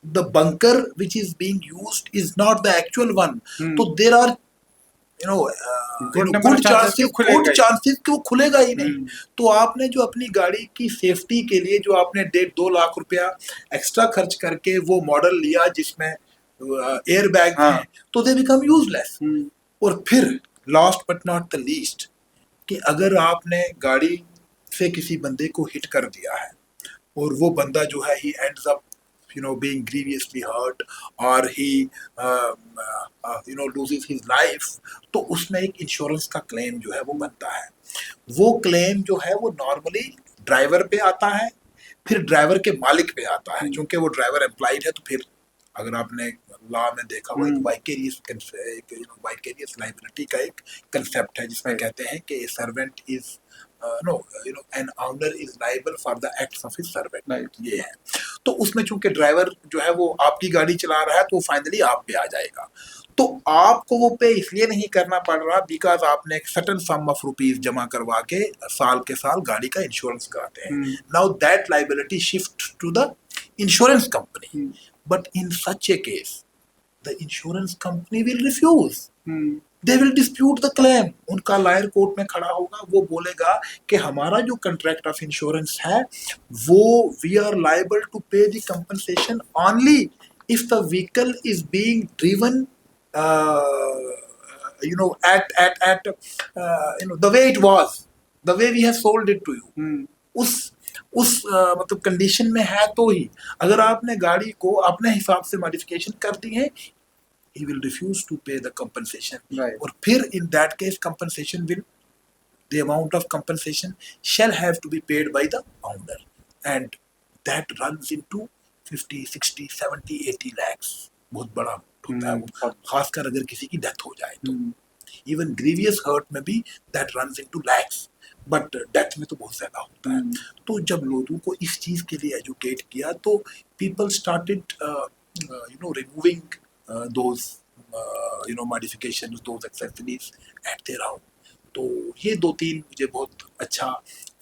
the bunker which is being used is not the actual one, तो देर आर गुड चांसेस कि वो खुलेगा ही नहीं। तो आपने जो अपनी गाड़ी की सेफ्टी के लिए जो आपने 1.5-2 लाख रुपया एक्स्ट्रा खर्च करके वो मॉडल लिया जिसमें एयर बैग हैं, तो दे बिकम यूजलेस। और फिर last but not the least कि अगर आपने गाड़ी से किसी बंदे को हिट कर दिया है और वो बंदा जो है ही ends up being grievously hurt or he loses his life, तो उसमें एक इंश्योरेंस का क्लेम जो है वो बनता है। वो क्लेम जो है वो नॉर्मली ड्राइवर पे आता है, फिर ड्राइवर के मालिक पे आता है। क्योंकि वो ड्राइवर एम्प्लॉयड है तो फिर अगर आपने लॉ में देखा हुआ एक वाइकेरियस लाइबिलिटी का एक कंसेप्ट है जिसमें कहते हैं कि servant is an owner is liable for the acts of his servant. ये है। तो उसमें चूंकि ड्राइवर जो है वो आपकी गाड़ी चला रहा है तो फाइनली आप पे आ जाएगा। तो आपको वो पे इसलिए नहीं करना पड़ रहा बिकॉज आपने एक सर्टेन सम ऑफ रुपीज जमा करवा के साल गाड़ी का इंश्योरेंस कराते हैं। Now that liability shift to the insurance company, but in such a case the insurance company will refuse, they will dispute the claim. उनका लॉयर कोर्ट में खड़ा होगा, वो बोलेगा कि हमारा जो कॉन्ट्रैक्ट ऑफ इंश्योरेंस है वो वी आर लायबल टू पे the compensation only if the vehicle is being driven at the way it was, the way we have sold it to you। उस मतलब कंडीशन में है तो ही। अगर आपने गाड़ी को अपने हिसाब से मॉडिफिकेशन कर दी है, he will refuse to pay the compensation। और फिर in that case compensation will, the amount of compensation shall have to be paid by the owner, and that runs into 50, 60, 70, 80 lakhs। बहुत बड़ा होता है वो, खासकर अगर किसी की डेथ हो जाए तो। इवन ग्रीवियस हर्ट में भी that runs into lakhs, but death में तो बहुत ज्यादा होता है। तो जब लोगों को इस चीज के लिए एजुकेट किया तो people started removing those modifications, those accessories at their home। तो ये 2-3 मुझे बहुत अच्छा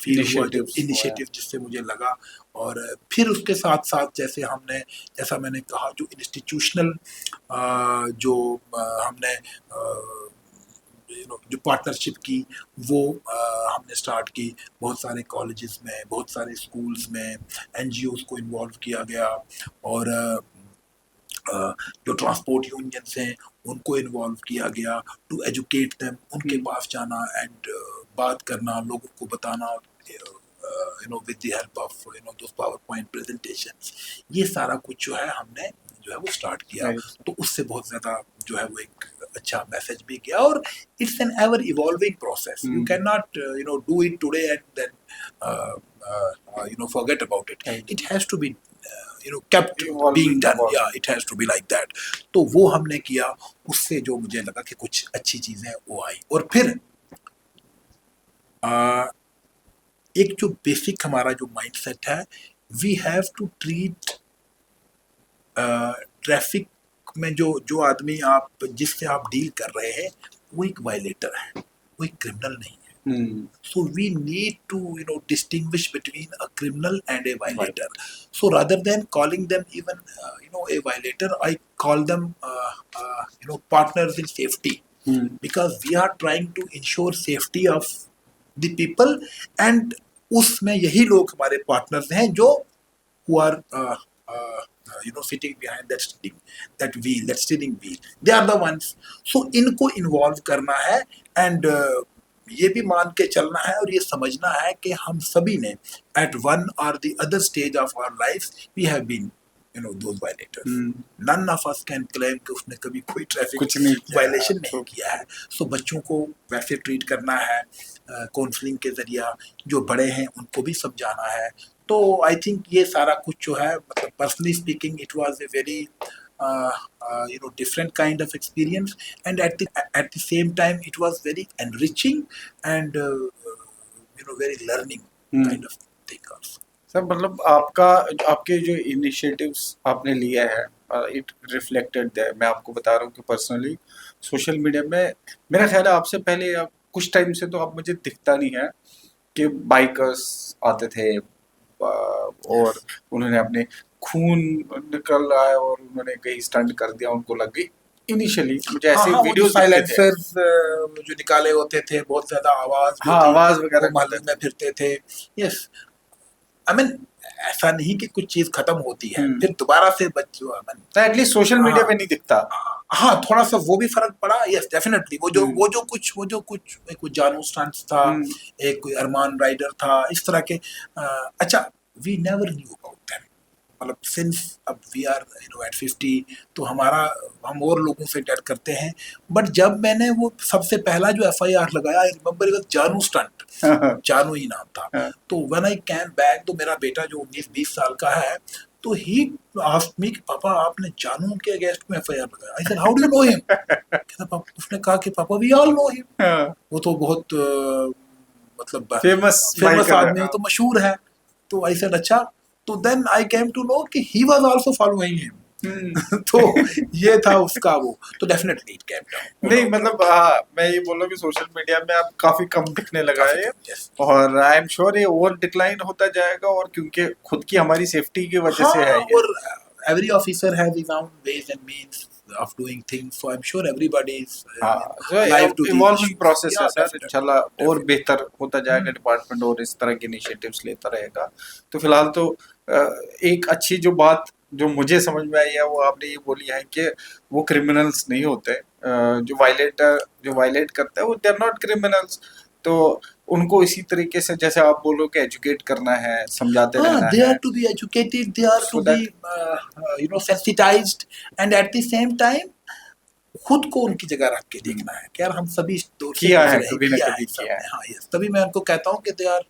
फील हुआ जो इनिशिएटिव जिससे मुझे लगा। और फिर उसके साथ साथ जैसा मैंने कहा जो इंस्टीट्यूशनल जो हमने जो पार्टनरशिप की वो हमने स्टार्ट की। बहुत सारे कॉलेजेस में, बहुत सारे स्कूल्स में NGOs को इन्वॉल्व किया गया और जो ट्रांसपोर्ट यूनियंस हैं उनको इन्वॉल्व किया गया टू एजुकेट देम। उनके पास जाना एंड बात करना, लोगों को बताना with the help of those PowerPoint presentations। ये सारा कुछ जो है हमने जो है वो स्टार्ट किया। तो उससे बहुत ज़्यादा जो है वो एक अच्छा मैसेज भी गया। और it's an ever evolving process, you can not do it today and then forget about it। It has to be kept being done। Yeah, it has to be like that। तो वो हमने किया, उससे जो मुझे लगा कि कुछ अच्छी चीज़ें वो आई। और फिर एक जो बेसिक हमारा जो माइंडसेट है, we have to treat traffic में जो आदमी जिससे आप डील कर रहे हैं वो एक वायलेटर है, वो एक क्रिमिनल नहीं है। हम्म, So we need to, distinguish between a criminal and a violator. So rather than calling them even, a violator, I call them, partners in safety, hmm, because we are trying to ensure safety of the people, and उसमें यही लोग हमारे partners हैं जो who are sitting behind that wheel, that steering wheel. They are the ones. So इनको involve करना है, and ये भी मान के चलना है और ये समझना है कि हम सभी ने at one or the other stage of our lives we have been, those violators. None of us can claim कि उसने कभी कोई ट्रैफिक कुछ नहीं किया है, वायलेशन नहीं true. किया है. सो बच्चों को वैसे ट्रीट करना है, काउंसलिंग के जरिया. जो बड़े हैं उनको भी समझाना है. तो आई थिंक ये सारा कुछ जो है, मतलब personally speaking it was a very different kind of experience, and at the same time it was very enriching, and very learning kind of thing also. Sir मतलब आपका आपके जो इनिशिएटिव्स आपने लिए हैं इट रिफ्लेक्टेड देयर. मैं आपको बता रहा हूँ कि पर्सनली सोशल मीडिया में मेरा ख्याल है आपसे पहले आप कुछ टाइम से तो आप मुझे दिखता नहीं है कि बाइकर्स आते थे और उन्होंने अपने खून निकल रहा है और उन्होंने कहीं स्टंट कर दिया, उनको लग गई. इनिशियली मुझे हाँ ऐसे हाँ, वो जो वीडियोस दिखते थे. साइलेंसर्स जो निकाले होते थे, बहुत ज्यादा आवाज जो हाँ, थी, आवाज वो वगैरह मोहल्ले करते में फिरते थे. यस, आई मीन ऐसा नहीं कि कुछ चीज खत्म होती है फिर दोबारा से बच्चों, आई मीन थे. एटलीस्ट सोशल मीडिया पे नहीं दिखता. हाँ, थोड़ा सा वो भी फर्क पड़ा. Yes, definitely. वो जो कुछ एक कोई जानू स्टंट्स था, एक कोई अरमान राइडर था, इस तरह के. अच्छा, we never knew about them. मतलब सिंस अब वी आर एट 50, तो हम और लोगों से डर करते हैं. बट जब मैंने वो सबसे पहला जो FIR लगाया, आई रिमेम्बर जानू स्टंट, जानू ही नाम था. तो व्हेन आई कैम बैक, तो मेरा बेटा जो 19-20 साल का है, तो ही आस्क्ड मी कि पापा आपने जानू के अगेंस्ट में FIR लगाया. I said how do you know him? कहता पापा, उसने कहा कि पापा वी ऑल नो हिम. वो तो बहुत मतलब फेमस आदमी है, तो मशहूर है. तो आई सेड अच्छा. तो then I came to know कि he was also following him. तो ये था उसका वो. तो डेफिनेटली इट केम डाउन. नहीं मतलब मैं ये बोल रहा हूँ कि सोशल मीडिया में अब काफी कम दिखने लगा है ये. Yes. और आई एम श्योर ये और डिक्लाइन होता जाएगा, और क्योंकि खुद की हमारी सेफ्टी की वजह से है हाँ, ये. और every officer has his own ways and means of doing things. So I'm sure everybody is alive to these evolving issues. Process है Yeah, सर. definitely. इंशाल्लाह और बेहतर होता जाएगा डिपार्टमेंट, और इस तरह के इनिशिएटिव्स लेता रहेगा. तो फिलहाल तो एक अच्छी जो बात जो मुझे समझ में आई है वो आपने ये बोली है कि वो क्रिमिनल्स नहीं होते. जो वायलेट करता है वो दे आर नॉट क्रिमिनल्स. तो उनको इसी तरीके से जैसे आप बोलो कि एजुकेट करना है, समझाते रहना They है. are to be educated, they are So to be sensitized, and at the same time खुद को उनकी जगह रख के देखना है कि यार हम सभी दौर से किया है, गुजरे हैं, कभी ना किया कभी है किया है. सबने. हाँ, यस, तभी मैं उनको कहता हूँ कि they are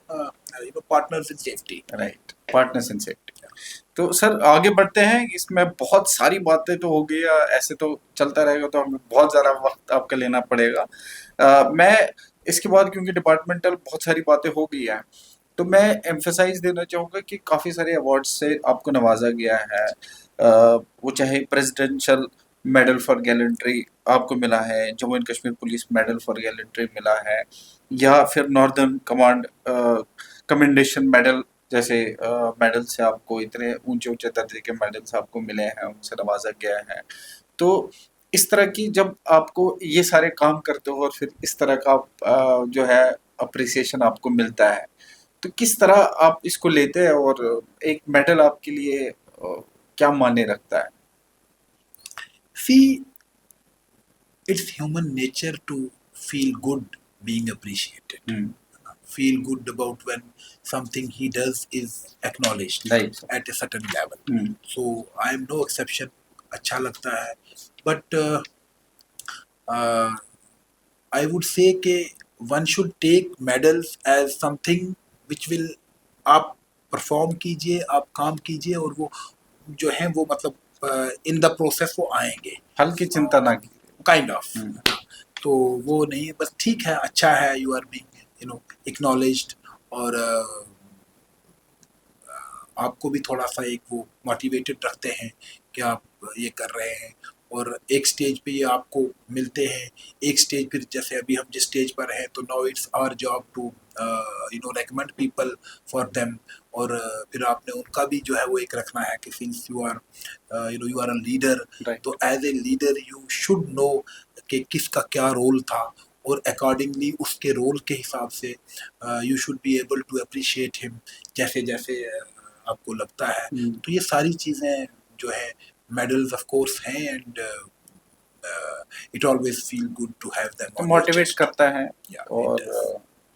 partners in safety. Right, partners in safety. तो सर आगे बढ़ते हैं. इसमें बहुत सारी बातें तो हो गई, ऐसे तो चलता रहेगा तो हमें बहुत ज़्यादा वक्त आपका लेना पड़ेगा. मैं इसके बाद क्योंकि डिपार्टमेंटल बहुत सारी बातें हो गई हैं, तो मैं एम्फेसाइज देना चाहूँगा कि काफ़ी सारे अवार्ड से आपको नवाजा गया है. वो चाहे प्रेसिडेंशियल मेडल फॉर गैलेंट्री आपको मिला है, Jammu and Kashmir police medal for gallantry मिला है, या फिर नॉर्दर्न कमांड कमेंडेशन मेडल जैसे मेडल से आपको इतने ऊंचे ऊंचे दर्जे के मेडल्स आपको मिले हैं, उनसे नवाजा गया है. तो इस तरह की जब आपको ये सारे काम करते हो और फिर इस तरह का जो है अप्रिसिएशन आपको मिलता है, तो किस तरह आप इसको लेते हैं, और एक मेडल आपके लिए क्या मायने रखता है? See, it's human nature to feel good being appreciated. Feel good about when something he does is acknowledged Right. at a certain level. So I am no exception. अच्छा लगता है. But I would say कि one should take medals as something which will आप perform कीजिए, आप काम कीजिए, और वो जो है वो मतलब इन द प्रोसेस वो आएंगे. हल्की चिंता ना कीजिए. Kind of. तो वो नहीं, बस ठीक है, अच्छा है, यू आर बीइंग एक्नॉलेज्ड, और आपको भी थोड़ा सा एक वो मोटिवेटेड रखते हैं कि आप ये कर रहे हैं. और एक स्टेज पे ये आपको मिलते हैं, एक स्टेज फिर जैसे अभी हम जिस स्टेज पर हैं तो now it's our job to recommend people for them. और फिर आपने उनका भी जो है वो एक रखना है कि since you are you are a leader, right. तो as a leader you should know कि किसका क्या रोल था, और अकॉर्डिंगली उसके रोल के हिसाब से you should be able to appreciate him जैसे जैसे आपको लगता है। तो ये सारी चीज़ें जो है मेडल्स ऑफ कोर्स हैं, and it always feel good to have them तो ऑन योर मोटिवेट चेस्ट। करता है। या और इट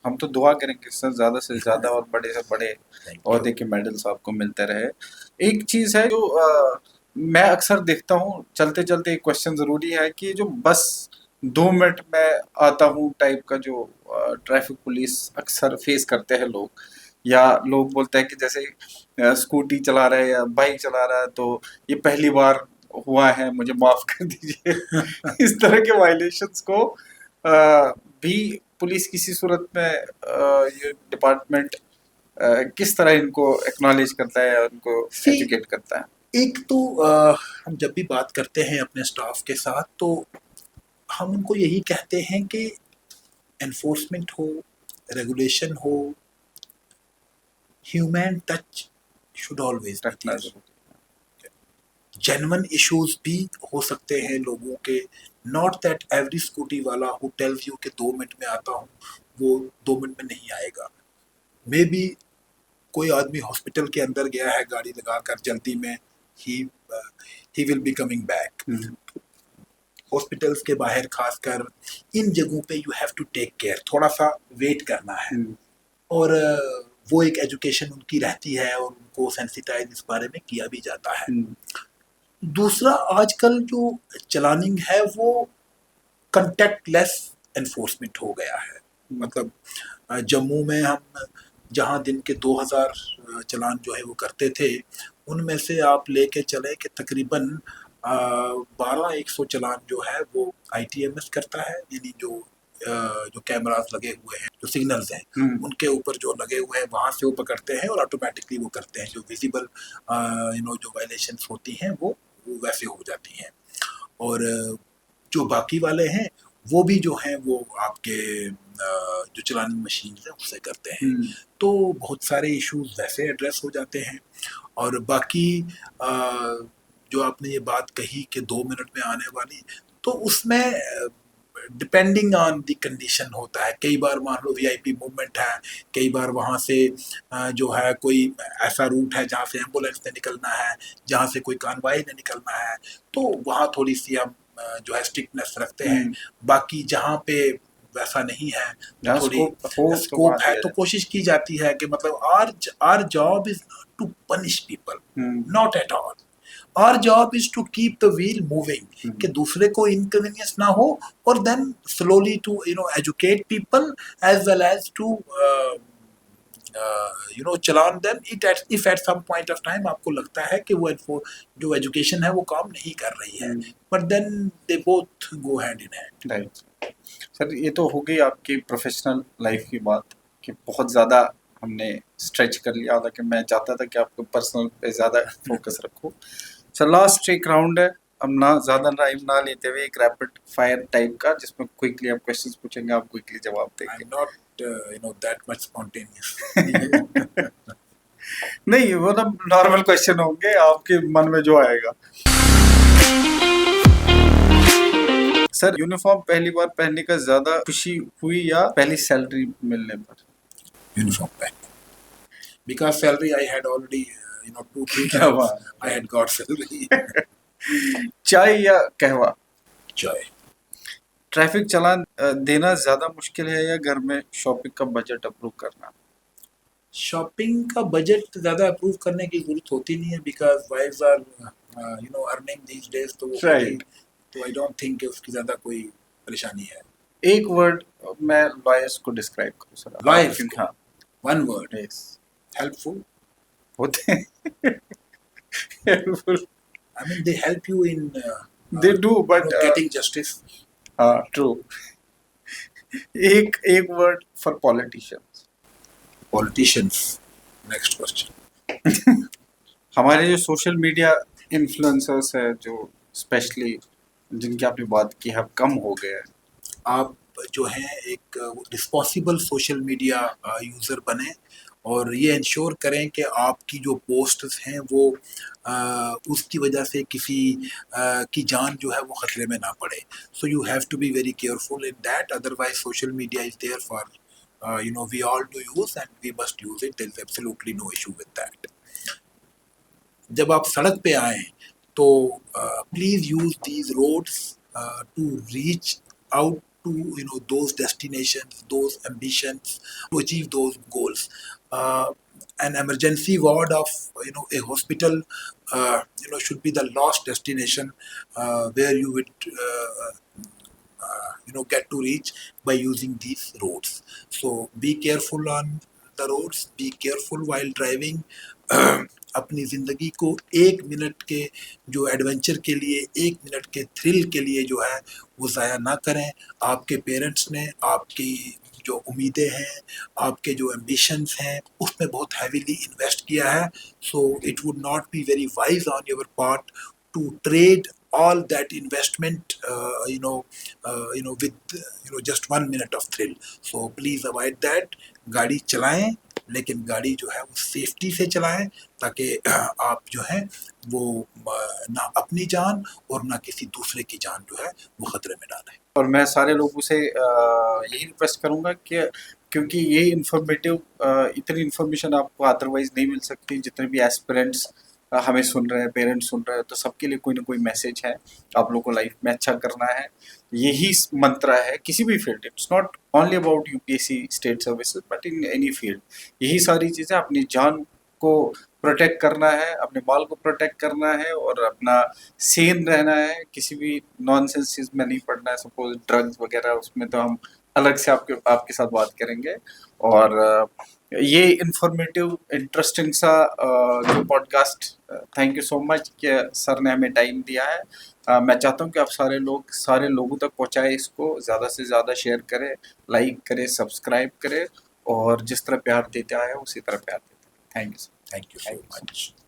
हम तो दुआ करेंगे सर ज़्यादा से ज़्यादा और बड़े से बड़े थैंक ओहदे यू। के मेडल्स आपको मिलते रहे। एक चीज़ है जो मैं अक्सर देखता हूँ, चलते चलते एक क्वेश्चन ज़रूरी है कि जो बस 2 मिनट में आता हूँ टाइप का जो ट्रैफिक पुलिस अक्सर फेस करते हैं लोग, या लोग बोलते हैं कि जैसे स्कूटी चला रहा है या बाइक चला रहा है तो ये पहली बार हुआ है, मुझे माफ कर दीजिए। इस तरह के वायलेशंस को भी पुलिस किसी सूरत में ये डिपार्टमेंट किस तरह इनको एक्नॉलेज करता है और इनको सी, एजुकेट करता है? एक तो हम जब भी बात करते हैं अपने स्टाफ के साथ तो हम उनको यही कहते हैं कि एनफोर्समेंट हो, रेगुलेशन हो, human touch should always be रखना देयर। जरूरी जेन्युइन इश्यूज भी हो सकते हैं लोगों के, नॉट दैट एवरी स्कूटी वाला हु टेल्स यू कि 2 मिनट में आता हूँ वो 2 मिनट में नहीं आएगा। मे बी कोई आदमी हॉस्पिटल के अंदर गया है गाड़ी लगाकर जल्दी में, he will be coming back. है। हॉस्पिटल्स के बाहर खासकर इन जगहों पे you have to take care, थोड़ा सा वेट करना है। और वो एक एजुकेशन उनकी रहती है और उनको सेंसिटाइज इस बारे में किया भी जाता है। दूसरा, आजकल जो चलानिंग है वो कंटेक्टलेस एनफोर्समेंट हो गया है। मतलब जम्मू में हम जहाँ दिन के 2000 चलान जो है वो करते थे, उनमें से आप लेके चले कि तकरीबन 1200 चलान जो है वो ITMS करता है, यानी जो कैमरास लगे हुए हैं, जो सिग्नल्स हैं उनके ऊपर जो लगे हुए हैं वहाँ से वो पकड़ते हैं और ऑटोमेटिकली वो करते हैं। जो विजिबल जो वायलेशंस होती हैं वो वैसे हो जाती हैं। और जो बाकी वाले हैं वो भी जो हैं वो आपके जो चलानी मशीन है उससे करते हैं। तो बहुत सारे इश्यूज वैसे एड्रेस हो जाते हैं। और बाकी जो आपने ये बात कही कि 2 मिनट में आने वाली, तो उसमें डिपेंडिंग ऑन द कंडीशन होता है। कई बार मान लो VIP मूवमेंट है, कई बार वहाँ से जो है कोई ऐसा रूट है जहाँ से एम्बुलेंस ने निकलना है, जहाँ से कोई कानवाई ने निकलना है, तो वहाँ थोड़ी सी हम जो है स्ट्रिक्टनेस रखते हैं। बाकी जहाँ पे वैसा नहीं है, जहाँ थोड़ी स्कोप हो तो स्कोप वहाँ है, दिया तो जाए। कोशिश की जाती है कि मतलब our job is not to punish people, not at all. Our job is to keep the wheel moving, कि दूसरे को इनकन्वीनियंस ना हो, और then slowly to educate people as well as to challan them it if at some point of time आपको लगता है कि वो जो एजुकेशन है वो काम नहीं कर रही है, but then they both go hand in hand. Right. Sir ये तो हो गई आपकी प्रोफेशनल लाइफ की बात कि बहुत ज़्यादा हमने स्ट्रेच कर लिया, हालांकि मैं चाहता था कि आपको पर्सनल पे ज़्यादा फोकस रखो। सर लास्ट एक राउंड है, अब ना ज़्यादा टाइम ना लेते हुए एक रैपिड फायर टाइप का, जिसमें क्विकली आप क्वेश्चंस पूछेंगे, आप क्विकली जवाब आई देंगे। Am not that much spontaneous. नहीं वो तो नॉर्मल क्वेश्चन होंगे, आपके मन में जो आएगा। सर यूनिफॉर्म पहली बार पहनने का ज्यादा खुशी हुई या पहली सैलरी मिलने पर? यूनिफॉर्म पहन, because salary I had already 2-3 क्या times बात I had got salary. चाय या कहवा? चाय। ट्रैफिक चालान देना ज्यादा मुश्किल है या घर में शॉपिंग का बजट अप्रूव करना? शॉपिंग का बजट ज़्यादा अप्रूव करने की जरूरत होती नहीं है, because wifes are earning these days, तो वो खुद ही, राइट। तो आई डोंट थिंक कि उसकी ज़्यादा कोई परेशानी है। एक वर्ड मैं लॉयर्स को डिस्क्राइब करूँ सर? Lawyers क्योंकि को? हाँ, वन वर्ड, यस, हेल्पफुल। होते हैं helpful. I mean they help you in they do but getting justice. हाँ ट्रू। एक word for politicians? Politicians, next question. हमारे जो सोशल मीडिया इन्फ्लुएंसर्स है, जो स्पेशली जिनकी आपने बात की है, अब कम हो गया है? आप जो हैं एक रिस्पॉन्सिबल सोशल मीडिया यूज़र बने और ये इंश्योर करें कि आपकी जो पोस्ट्स हैं वो उसकी वजह से किसी की जान जो है वो खतरे में ना पड़े. So you have to be very careful in that, otherwise social media is there for we all to use and we must use it. There is absolutely no issue with that. जब आप सड़क पे आए तो please use these roads to reach out to those destinations, those ambitions, to achieve those goals. An emergency ward of a hospital should be the last destination where you would get to reach by using these roads. So be careful on the roads, be careful while driving. अपनी ज़िंदगी को 1 minute के जो adventure के लिए, 1 minute के thrill के लिए जो है वो ज़ाया ना करें. आपके पेरेंट्स ने आपकी जो उम्मीदें हैं, आपके जो एम्बिशंस हैं, उसमें बहुत हैवीली इन्वेस्ट किया है. So it would not be very wise on your part two trade all that investment with just 1 minute of thrill. So please avoid that. गाड़ी चलाएं लेकिन गाड़ी जो है वो सेफ्टी से चलाएं ताकि आप जो है वो ना अपनी जान और ना किसी दूसरे की जान जो है वो खतरे में डालें. और मैं सारे लोगों से यही रिक्वेस्ट करूंगा कि क्योंकि ये इन्फॉर्मेटिव इतनी इन्फॉर्मेशन आपको अदरवाइज नहीं मिल सकती. जितने भी एस्पिरेंट्स हमें सुन रहे हैं, पेरेंट्स सुन रहे हैं, तो सबके लिए कोई ना कोई मैसेज है. आप लोगों को लाइफ में अच्छा करना है, यही मंत्र है किसी भी field. It's not only about UPSC state services but in any field. यही सारी चीज़ें, अपनी जान को प्रोटेक्ट करना है, अपने बाल को प्रोटेक्ट करना है और अपना सेन रहना है. किसी भी नॉनसेंस चीज़ में नहीं पड़ना है. सपोज ड्रग्स वगैरह, उसमें तो हम अलग से आपके साथ बात करेंगे. और ये इंफॉर्मेटिव इंटरेस्टिंग सा जो podcast, thank you so much कि सर ने हमें टाइम दिया है. मैं चाहता हूँ कि आप सारे लोगों तक पहुँचाएं इसको, ज़्यादा से ज़्यादा शेयर करें, लाइक करें, सब्सक्राइब करें और जिस तरह प्यार देते आए उसी तरह प्यार देते. Thank you. Thank you so much.